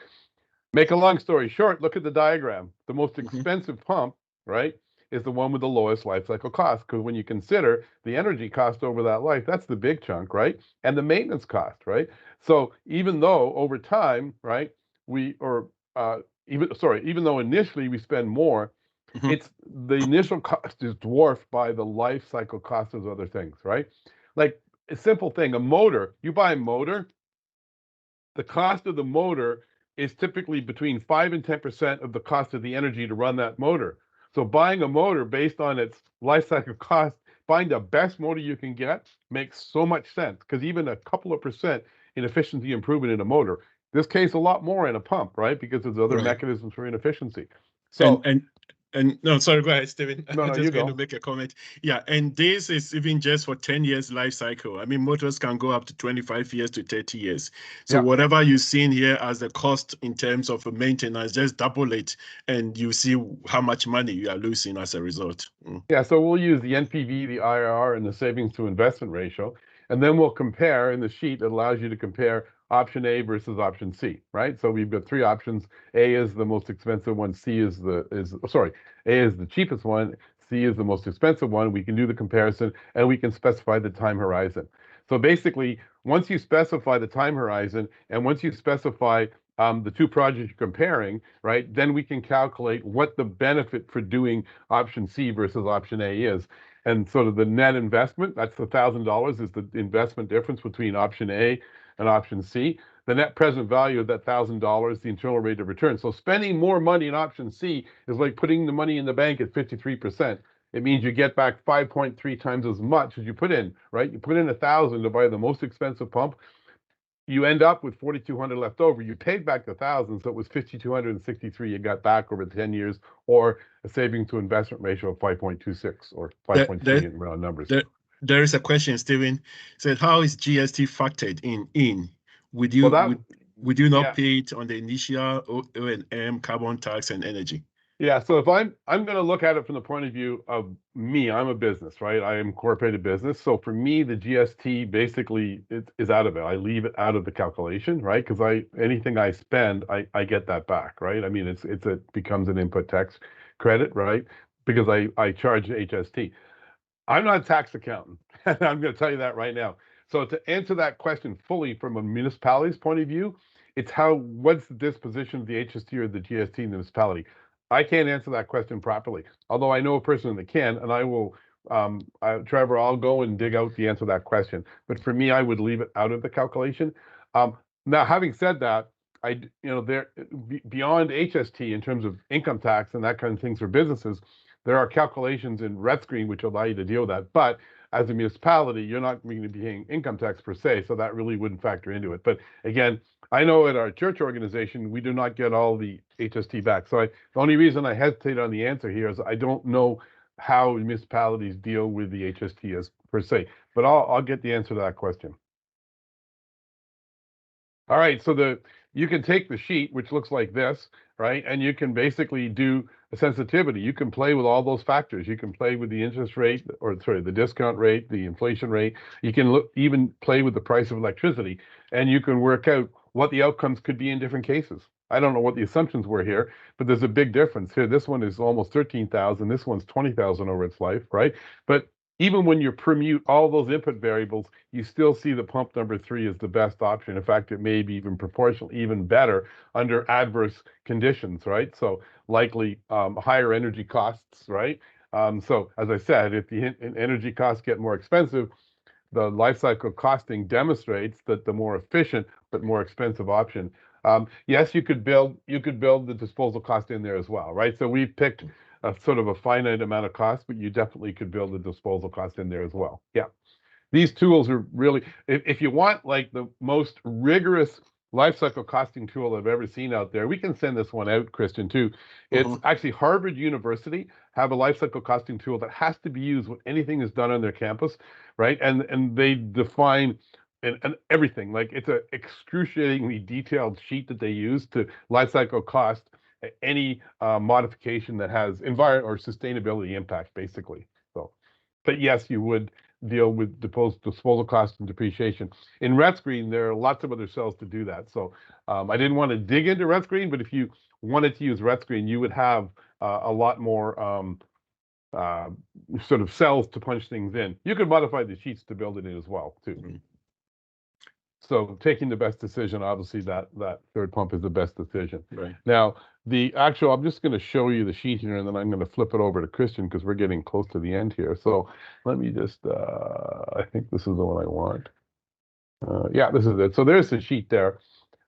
Make a long story short, look at the diagram. The most expensive pump, right, is the one with the lowest life cycle cost. Because when you consider the energy cost over that life, that's the big chunk, right? And the maintenance cost, right? So even though over time, right, even though initially we spend more, it's the initial cost is dwarfed by the life cycle cost of other things, right? Like a simple thing, a motor, you buy a motor, the cost of the motor is typically between 5 and 10% of the cost of the energy to run that motor. So buying a motor based on its life cycle cost, buying the best motor you can get makes so much sense, because even a couple of percent in efficiency improvement in a motor, this case a lot more in a pump, right? Because there's other mechanisms for inefficiency. So and no, sorry, go ahead, Stephen. No, I'm you just going go. to make a comment. Yeah, and this is even just for 10 years life cycle. I mean, motors can go up to 25 years to 30 years. So whatever you've seen here as the cost in terms of maintenance, just double it, and you see how much money you are losing as a result. Yeah, so we'll use the NPV, the IRR, and the savings to investment ratio, and then we'll compare in the sheet that allows you to compare option A versus option C, right? So we've got 3 options. A is the most expensive one. A is the cheapest one. C is the most expensive one. We can do the comparison, and we can specify the time horizon. So basically, once you specify the time horizon, and once you specify the 2 projects you're comparing, right, then we can calculate what the benefit for doing option C versus option A is. And sort of the net investment, that's the $1,000, is the investment difference between option A and option C. The net present value of that $1,000, the internal rate of return. So spending more money in option C is like putting the money in the bank at 53%. It means you get back 5.3 times as much as you put in, right? You put in 1,000 to buy the most expensive pump. You end up with 4,200 left over. You paid back the 1,000, so it was 5,263 you got back over the 10 years, or a savings to investment ratio of 5.26 or 5.3 in round numbers. There is a question, Stephen. Said, how is GST factored in? Would you not pay it on the initial O&M, carbon tax, and energy? Yeah, so if I'm going to look at it from the point of view of me, I'm a business, right? I am incorporated business. So for me, the GST basically is out of it. I leave it out of the calculation, right? Because anything I spend, I get that back, right? I mean, it becomes an input tax credit, right? Because I charge HST. I'm not a tax accountant. I'm going to tell you that right now. So to answer that question fully from a municipality's point of view, it's what's the disposition of the HST or the GST in the municipality? I can't answer that question properly, although I know a person that can, and I will, Trevor, I'll go and dig out the answer to that question. But for me, I would leave it out of the calculation. Now, having said that, beyond HST in terms of income tax and that kind of things for businesses, there are calculations in Red Screen which allow you to deal with that. But as a municipality, you're not going to be paying income tax per se, so that really wouldn't factor into it. But again, I know at our church organization, we do not get all the HST back. So the only reason I hesitate on the answer here is I don't know how municipalities deal with the HST as per se. But I'll get the answer to that question. All right, so you can take the sheet, which looks like this, right? And you can basically do a sensitivity. You can play with all those factors. You can play with the interest rate, the discount rate, the inflation rate. You can even play with the price of electricity, and you can work out what the outcomes could be in different cases. I don't know what the assumptions were here, but there's a big difference here. This one is almost 13,000. This one's 20,000 over its life, right? But even when you permute all those input variables, you still see the pump number 3 is the best option. In fact, it may be even proportional, even better under adverse conditions, right? So likely higher energy costs, right? So as I said, if the energy costs get more expensive, the life cycle costing demonstrates that the more efficient but more expensive option. Yes, you could build the disposal cost in there as well, right? So we've picked a sort of a finite amount of cost, but you definitely could build the disposal cost in there as well. Yeah. These tools are really, if you want like the most rigorous life cycle costing tool I've ever seen out there, we can send this one out, Christian, too. It's actually Harvard University have a life cycle costing tool that has to be used when anything is done on their campus, right? And they define and everything. Like it's an excruciatingly detailed sheet that they use to life cycle cost any modification that has environment or sustainability impact, basically. So, but yes, you would deal with disposal cost and depreciation. In RETScreen, there are lots of other cells to do that. So I didn't want to dig into RETScreen, but if you wanted to use RETScreen, you would have a lot more sort of cells to punch things in. You could modify the sheets to build it in as well, too. So taking the best decision, obviously that third pump is the best decision. Right. Now, I'm just going to show you the sheet here, and then I'm going to flip it over to Christian because we're getting close to the end here. So let me just, I think this is the one I want. Yeah, this is it. So there's the sheet there.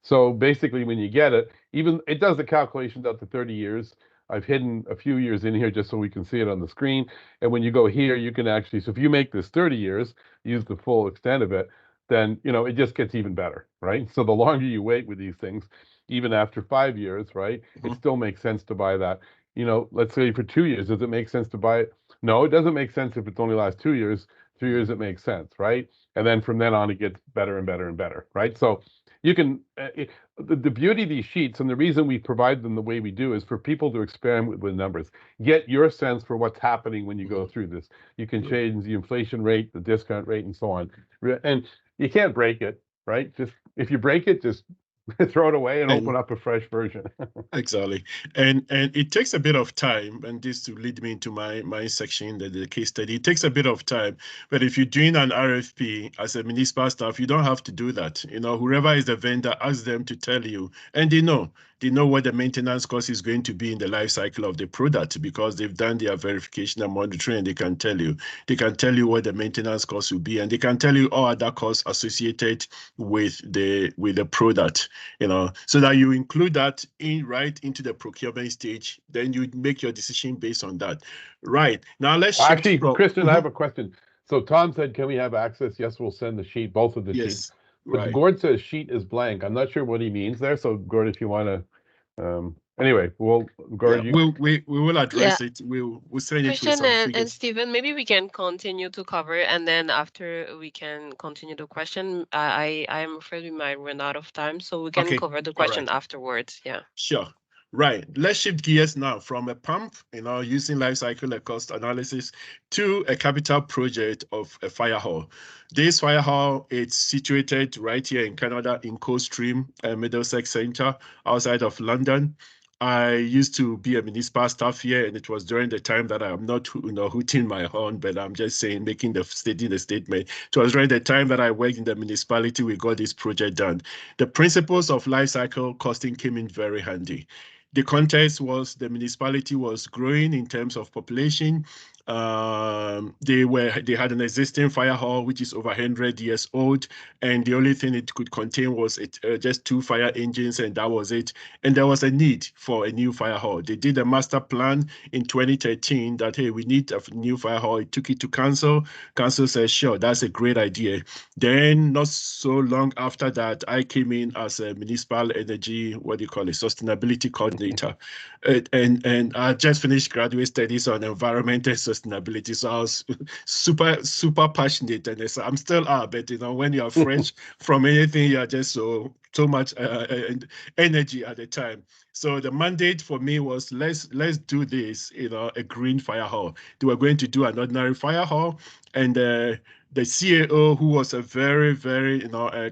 So basically when you get it, it does the calculations out to 30 years. I've hidden a few years in here just so we can see it on the screen. And when you go here, you can actually, so if you make this 30 years, use the full extent of it, then, it just gets even better, right? So the longer you wait with these things, even after 5 years, right, it still makes sense to buy that. Let's say for 2 years, does it make sense to buy it? No, it doesn't make sense if it's only lasts 2 years. 3 years, it makes sense, right? And then from then on, it gets better and better and better, right? So you can, the beauty of these sheets, and the reason we provide them the way we do is for people to experiment with numbers, get your sense for what's happening when you go through this. You can change the inflation rate, the discount rate, and so on. And you can't break it, right? Just if you break it, just throw it away and open up a fresh version. Exactly. And it takes a bit of time, and this to lead me into my section, the case study. It takes a bit of time, but if you're doing an RFP as a municipal staff, you don't have to do that. Whoever is the vendor, ask them to tell you, and they know what the maintenance cost is going to be in the life cycle of the product because they've done their verification and monitoring, and they can tell you. They can tell you what the maintenance cost will be, and they can tell you all other costs associated with the product. So that you include that right into the procurement stage, then you make your decision based on that. Right. Now let's shift Actually, from... Christian, I have a question. So Tom said, can we have access? Yes, we'll send the sheet, both of the sheets. But Right. Gord says sheet is blank. I'm not sure what he means there. So Gord, if you want to, anyway, Gord, we will address it. We'll send it with Christian some and figures. Stephen, maybe we can continue to cover, and then after we can continue the question. I'm afraid we might run out of time, so we can cover the question afterwards. Yeah. Sure. Right. Let's shift gears now from a pump, using life cycle and cost analysis to a capital project of a fire hall. This fire hall, it's situated right here in Canada in Coldstream, Middlesex Centre, outside of London. I used to be a municipal staff here, and it was during the time that I'm not, hooting my horn, but I'm just saying, making the statement. It was during the time that I worked in the municipality, we got this project done. The principles of life cycle costing came in very handy. The context was the municipality was growing in terms of population. They had an existing fire hall which is over 100 years old, and the only thing it could contain was just 2 fire engines, and that was it. And there was a need for a new fire hall. They did a master plan in 2013 that, hey, we need a new fire hall. It took it to council. Council said, sure, that's a great idea. Then not so long after that, I came in as a municipal energy, sustainability coordinator. And I just finished graduate studies on environmental sustainability. So I was super passionate, and I'm still but when you're fresh from anything, you're just so much energy at the time. So the mandate for me was let's do this, a green fire hall. They were going to do an ordinary fire hall, and the CAO, who was a very, very,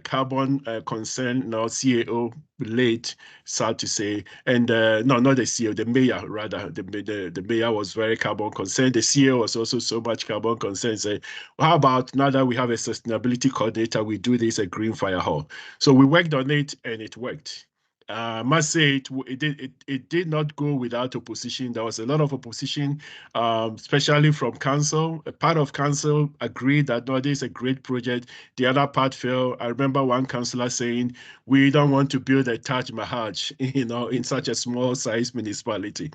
carbon concern, CAO late, sad to say, and no, not the CEO, the mayor rather. The mayor was very carbon concerned. The CEO was also so much carbon concerned. Say, well, how about now that we have a sustainability coordinator, we do this a green fire hall. So we worked on it and it worked. I must say it did not go without opposition. There was a lot of opposition, especially from council. A part of council agreed that no, this is a great project. The other part fell. I remember one councillor saying, "We don't want to build a Taj Mahal, in such a small size municipality."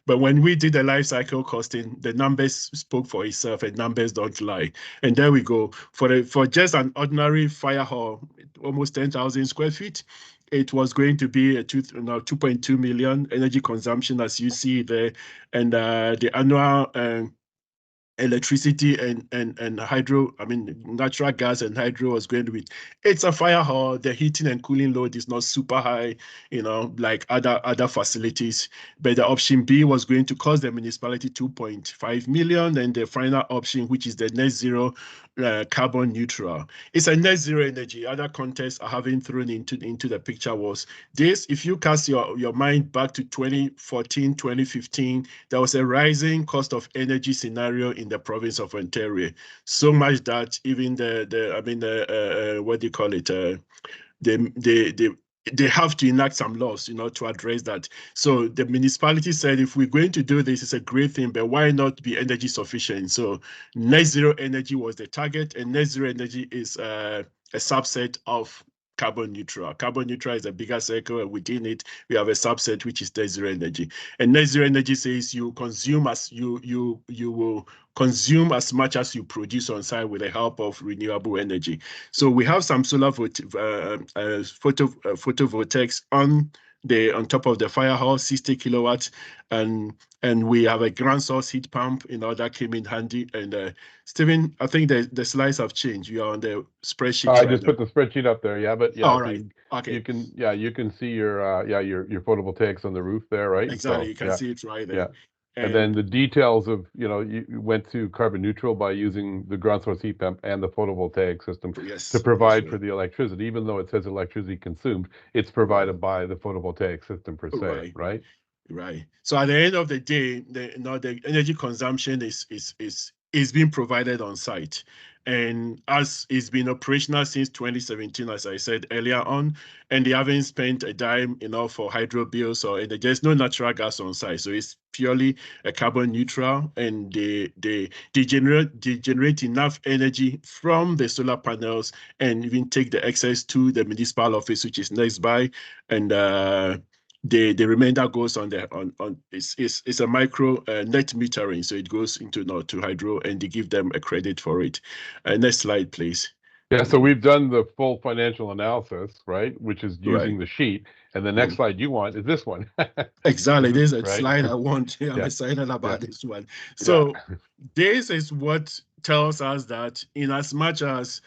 But when we did the life cycle costing, the numbers spoke for itself, and numbers don't lie. And there we go. For just an ordinary fire hall, almost 10,000 square feet, it was going to be a 2.2 million energy consumption, as you see there, and the annual electricity and hydro, I mean natural gas and hydro was going to be. It's a fire hall. The heating and cooling load is not super high, like other facilities. But the option B was going to cost the municipality 2.5 million, and the final option, which is the net zero carbon neutral. It's a net zero energy. Other contests I haven't thrown into the picture was this. If you cast your mind back to 2014, 2015, there was a rising cost of energy scenario in the province of Ontario. So much that even what do you call it? They have to enact some laws, to address that. So the municipality said, if we're going to do this, it's a great thing, but why not be energy sufficient? So net zero energy was the target, and net zero energy is a subset of carbon neutral. Carbon neutral is a bigger circle, and within it, we have a subset which is net zero energy. And net zero energy says you consume as you will consume as much as you produce on site with the help of renewable energy. So we have some solar photovoltaics on top of the fire hall, 60 kilowatts, and we have a ground source heat pump, that came in handy. And Stephen, I think the slides have changed. You are on the spreadsheet I right just now. put the spreadsheet up there. Yeah, but yeah, All so right. Okay. you can see your photovoltaics on the roof there, right? Exactly. So You can yeah, see it right yeah. there. And then And the details of, you went to carbon neutral by using the ground source heat pump and the photovoltaic system to yes, that's provide for right. the electricity. Even though it says electricity consumed, it's Right. provided by the photovoltaic system per se, Right. right? Right. So at the end of the day, the energy consumption is being provided on site. And as it's been operational since 2017, as I said earlier on, and they haven't spent a dime, for hydro bills or there's no natural gas on site. So it's purely a carbon neutral, and they generate enough energy from the solar panels and even take the excess to the municipal office, which is next by, and the remainder goes on it's a micro net metering, so it goes into to hydro, and they give them a credit for it. Next slide, please. Yeah, so we've done the full financial analysis, right? Which is Right. using the sheet. And the next Mhm. slide you want is this one. Exactly. This is a Right? slide I want. I'm Yeah, excited yeah, about this one. yeah. So this is what tells us that in as much as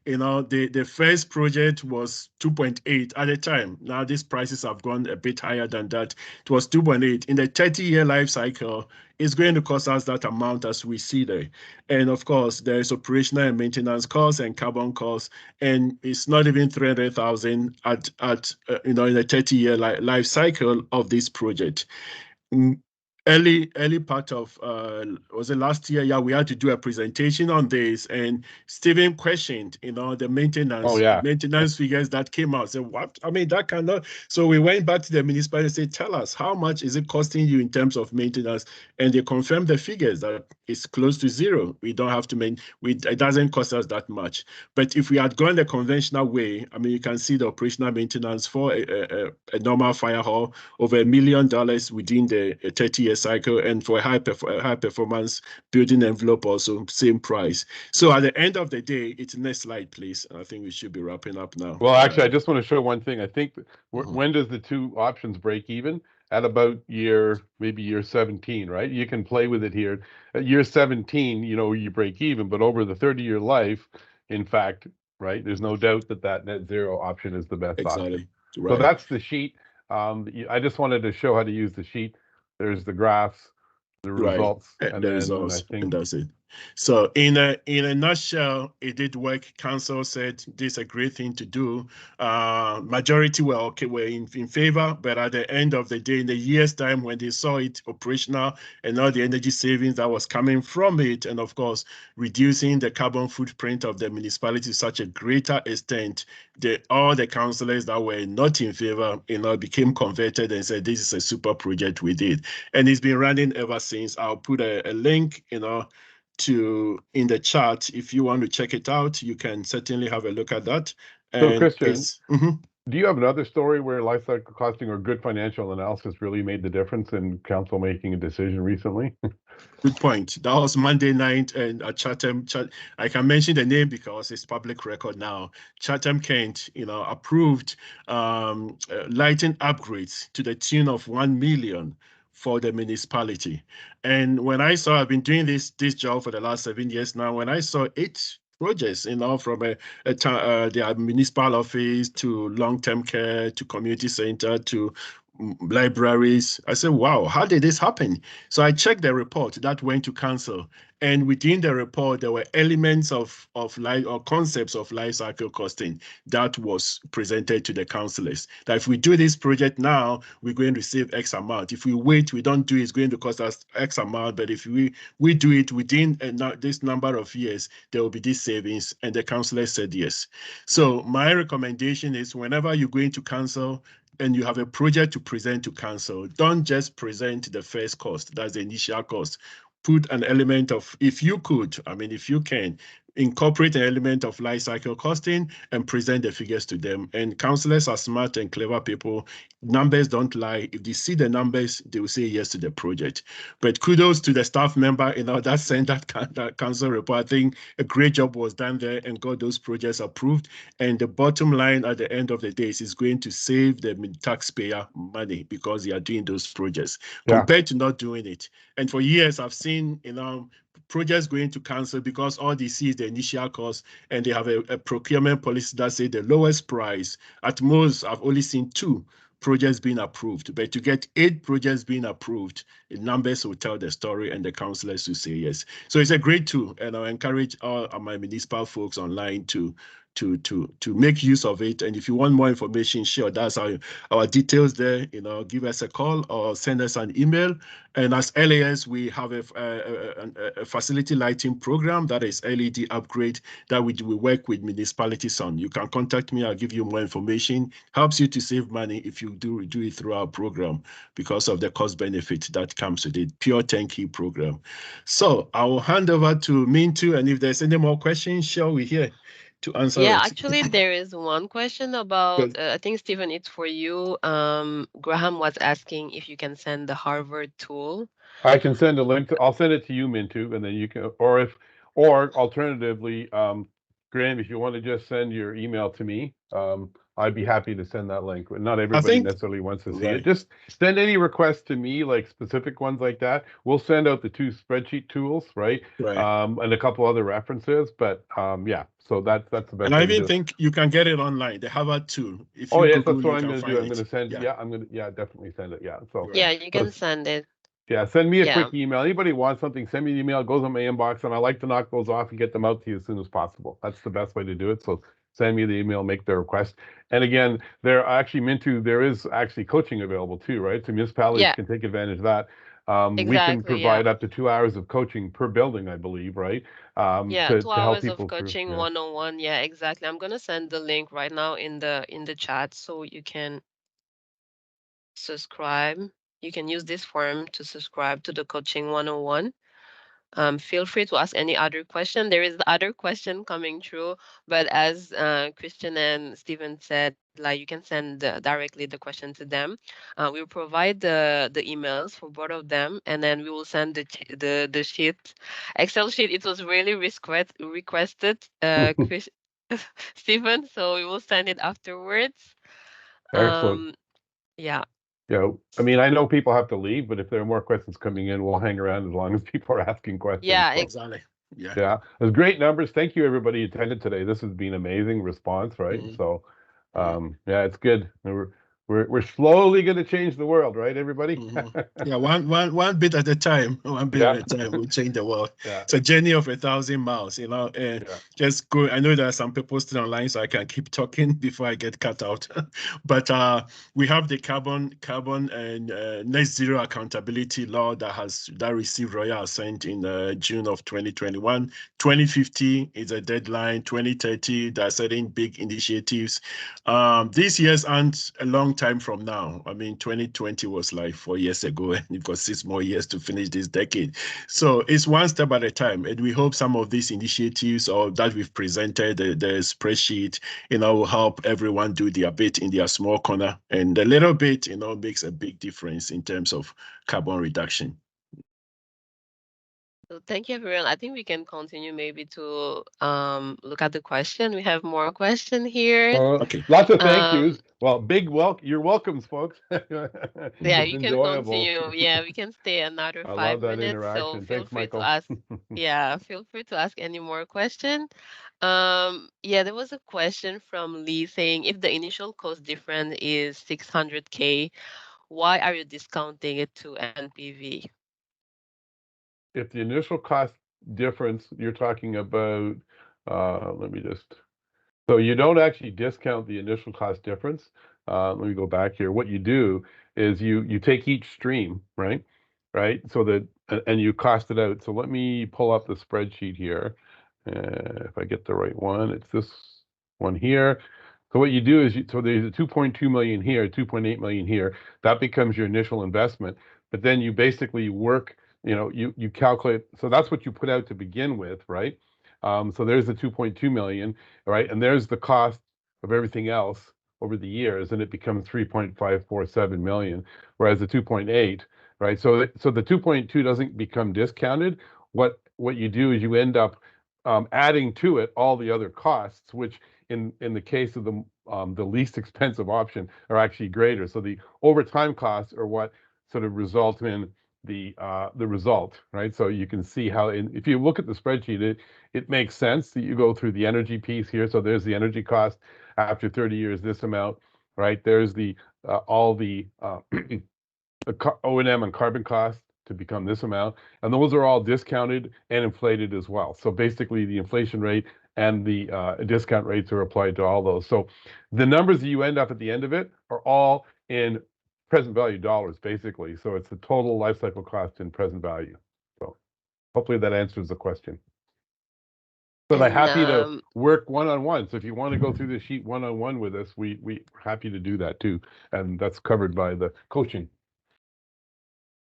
the first project was 2.8 at the time. Now these prices have gone a bit higher than that. It was 2.8. In the 30-year life cycle, it's going to cost us that amount as we see there. And of course, there is operational and maintenance costs and carbon costs, and it's not even 300,000 in the 30-year life cycle of this project. Mm, early part of was it last year? Yeah, we had to do a presentation on this, and Stephen questioned, the Oh maintenance yeah. figures that came out. Said, what? I mean, that cannot. So we went back to the municipality and said, tell us, how much is it costing you in terms of maintenance? And they confirmed the figures that it's close to zero. We don't have to it doesn't cost us that much. But if we had gone the conventional way, I mean, you can see the operational maintenance for a normal fire hall over $1 million within the 30-year cycle, and for a high performance building envelope also same price. So at the end of the day, it's next slide, please. I think we should be wrapping up now. Well, actually, I just want to show one thing. I think Mhm. when does the two options break even? At about maybe year 17, right? You can play with it here. At year 17, you break even, but over the 30-year life, in fact, right, there's no doubt that net zero option is the best option. Exactly. So Right. that's the sheet. I just wanted to show how to use the sheet. There's the graphs, the Right. results, and The then I results, and think that's it. So in a nutshell, it did work. Council said this is a great thing to do. Majority were in favor, but at the end of the day, in a year's time, when they saw it operational and all the energy savings that was coming from it, and of course reducing the carbon footprint of the municipality to such a greater extent, all the councillors that were not in favor, became converted and said this is a super project we did, and it's been running ever since. I'll put a link, in the chat. If you want to check it out, you can certainly have a look at that. So, And Christian, do you have another story where life cycle costing or good financial analysis really made the difference in council making a decision recently? Good point. That was Monday night, and at Chatham, I can mention the name because it's public record now. Chatham Kent, approved lighting upgrades to the tune of 1 million for the municipality. And when I saw, I've been doing this job for the last 7 years now. When I saw 8 projects, from their municipal office to long-term care to community center to libraries, I said, wow, how did this happen? So I checked the report that went to council, and within the report there were elements of life or concepts of life cycle costing that was presented to the councillors. That if we do this project now, we're going to save X amount. If we wait, we don't do it, it's going to cost us X amount. But if we do it within this number of years, there will be this savings. And the councillors said yes. So my recommendation is, whenever you go into council and you have a project to present to council, don't just present the first cost, that's the initial cost. Put an element of, if you can, incorporate an element of life cycle costing and present the figures to them. And councillors are smart and clever people. Numbers don't lie. If they see the numbers, they will say yes to the project. But kudos to the staff member, that sent that council report. I think a great job was done there and got those projects approved. And the bottom line at the end of the day is going to save the taxpayer money because they are doing those projects compared to not doing it. And for years, I've seen, projects going to council because all they see is the initial cost, and they have a procurement policy that say the lowest price. At most, I've only seen 2 projects being approved, but to get 8 projects being approved, the numbers will tell the story and the councillors will say yes. So it's a great tool, and I encourage all of my municipal folks online to make use of it. And if you want more information, sure, that's our details there. Give us a call or send us an email. And as LAS, we have a facility lighting program that is LED upgrade that we work with municipalities on. You can contact me. I'll give you more information. Helps you to save money if you do it through our program because of the cost benefit that comes with it. Pure turnkey program. So I will hand over to Mintu, and if there's any more questions, sure, we're here to answer Yeah, it. actually, there is one question about, Good. I think, Stephen, it's for you. Graham was asking if you can send the Harvard tool. I can send a link I'll send it to you, Mintu, and then you can, or alternatively, Graham, if you want to just send your email to me, I'd be happy to send that link. Not everybody necessarily wants to see it. Just send any requests to me, like specific ones like that. We'll send out the 2 spreadsheet tools, right? And a couple other references, but yeah. So that's the best. And I even think you can get it online. The Harvard tool. If you yes, Google, that's what I'm going to do. I'm it. going to send. Yeah, I'm going to. Yeah, definitely send it. Yeah. So Yeah, you can send it. Yeah, send me a quick email. Anybody wants something, send me an email. It goes on my inbox, and I like to knock those off and get them out to you as soon as possible. That's the best way to do it. So send me the email, make the request. And again, Mintu, there is actually coaching available too, right? So municipalities can take advantage of that. We can provide up to 2 hours of coaching per building, I believe, right? Yeah, to 2 help hours of people through. coaching 101. Yeah, exactly. I'm gonna send the link right now in the chat so you can subscribe. You can use this form to subscribe to the coaching 101. Feel free to ask any other question. There is other question coming through, but as Christian and Stephen said, like, you can send directly the question to them. We will provide the emails for both of them, and then we will send the sheet, Excel sheet. It was really requested, Stephen, so we will send it afterwards. Excellent. Yeah. Yeah, I mean, I know people have to leave, but if there are more questions coming in, we'll hang around as long as people are asking questions. Yeah, exactly. Yeah, it was great numbers. Thank you, everybody who attended today. This has been amazing response, right? So, yeah, it's good. We're slowly going to change the world, right, everybody? Yeah, one bit at a time. One bit Yeah. at a time will change the world. Yeah. It's a journey of 1,000 miles. And Yeah. just go. I know there are some people still online, so I can keep talking before I get cut out. But we have the carbon and net zero accountability law that received royal assent in June of 2021. 2050 is a deadline. 2030, there are certain big initiatives. These years aren't a long time from now. I mean, 2020 was like 4 years ago, and you've got 6 more years to finish this decade. So it's one step at a time, and we hope some of these initiatives or that we've presented, the spreadsheet, will help everyone do their bit in their small corner, and a little bit, makes a big difference in terms of carbon reduction. So thank you, everyone. I think we can continue maybe to look at the question. We have more question here. Okay. Lots of thank Um, yous. Well, you're welcomes, folks. yeah, It's you can enjoyable. continue. Yeah, we can stay another I five love that minutes. So interaction. feel Thanks, free to Michael. ask. Yeah, feel free to ask any more question. Yeah, there was a question from Lee saying if the initial cost difference is 600K, why are you discounting it to NPV? If the initial cost difference, you're talking about, let me just, so you don't actually discount the initial cost difference. Let me go back here. What you do is you take each stream, right? Right? So that, and you cost it out. So let me pull up the spreadsheet here. If I get the right one, it's this one here. So what you do is, so there's a 2.2 million here, 2.8 million here. That becomes your initial investment. But then you basically work, you calculate. So that's what you put out to begin with, right? So there's the 2.2 million, right? And there's the cost of everything else over the years, and it becomes 3.547 million, whereas the 2.8, right? So the 2.2 doesn't become discounted. What you do is you end up adding to it all the other costs, which in the case of the least expensive option are actually greater. So the overtime costs are what sort of result in the result, right? So you can see how, if you look at the spreadsheet, it makes sense that you go through the energy piece here. So there's the energy cost after 30 years, this amount, right? There's the all the O&M and carbon costs to become this amount, and those are all discounted and inflated as well. So basically, the inflation rate and the discount rates are applied to all those. So the numbers that you end up at the end of it are all in present value dollars, basically. So it's the total life cycle cost in present value. So hopefully that answers the question. But I'm And happy to work one-on-one. So if you want to go through the sheet one-on-one with us, we're happy to do that too. And that's covered by the coaching.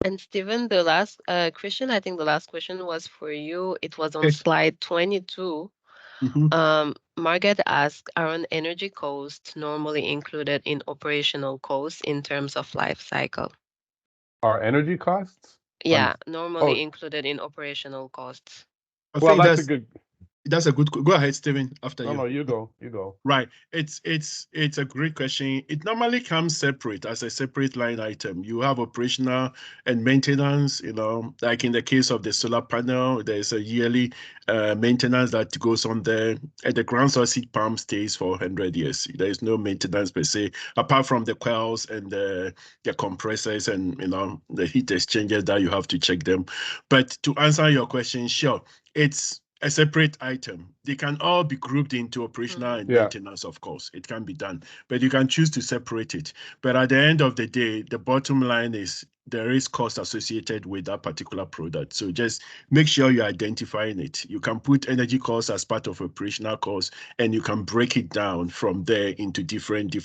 And Stephen, the last question, I think the last question was for you. It was on Okay. slide 22. Margaret asked, are energy costs normally included in operational costs in terms of life cycle? Our energy costs? Yeah, normally Oh, included in operational costs. I well, think that's a good. that's a good. Go ahead, Stephen. After No, you. no, you go. You go. Right. It's a great question. It normally comes separate as a separate line item. You have operational and maintenance, like in the case of the solar panel, there's a yearly maintenance that goes on there. And the ground source heat pump stays for 100 years. There is no maintenance per se, apart from the coils and the compressors and the heat exchangers that you have to check them. But to answer your question, sure, it's a separate item. They can all be grouped into operational and Yeah. maintenance, of course. It can be done, but you can choose to separate it. But at the end of the day, the bottom line is there is cost associated with that particular product. So just make sure you're identifying it. You can put energy costs as part of operational costs, and you can break it down from there into different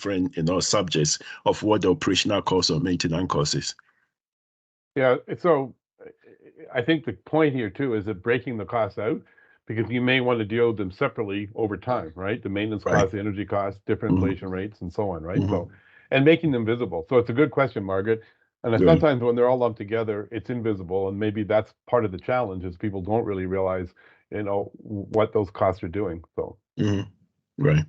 subjects of what the operational cost or maintenance cost is. Yeah. So I think the point here too is that breaking the costs out, because you may want to deal with them separately over time, right? The maintenance Right. costs, the energy costs, different inflation rates, and so on, right? Mhm. So, and making them visible. So it's a good question, Margaret. And Good. sometimes when they're all lumped together, it's invisible, and maybe that's part of the challenge is people don't really realize, what those costs are doing. So, Right.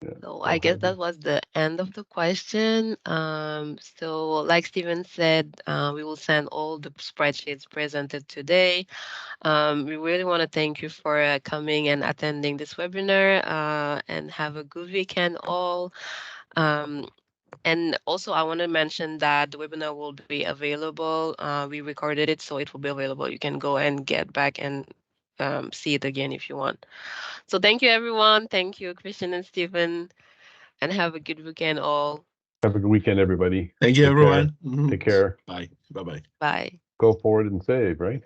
yeah. So I guess that was the end of the question. So like Steven said, we will send all the spreadsheets presented today. We really want to thank you for coming and attending this webinar, and have a good weekend all. And also, I want to mention that the webinar will be available. We recorded it, so it will be available. You can go and get back and see it again if you want. So thank you, everyone. Thank you, Christian and Stephen, and have a good weekend all. Have a good weekend, everybody. Thank you, Take care. everyone. Mhm. Take care. Bye. Bye-bye. Bye. Go forward and save, right?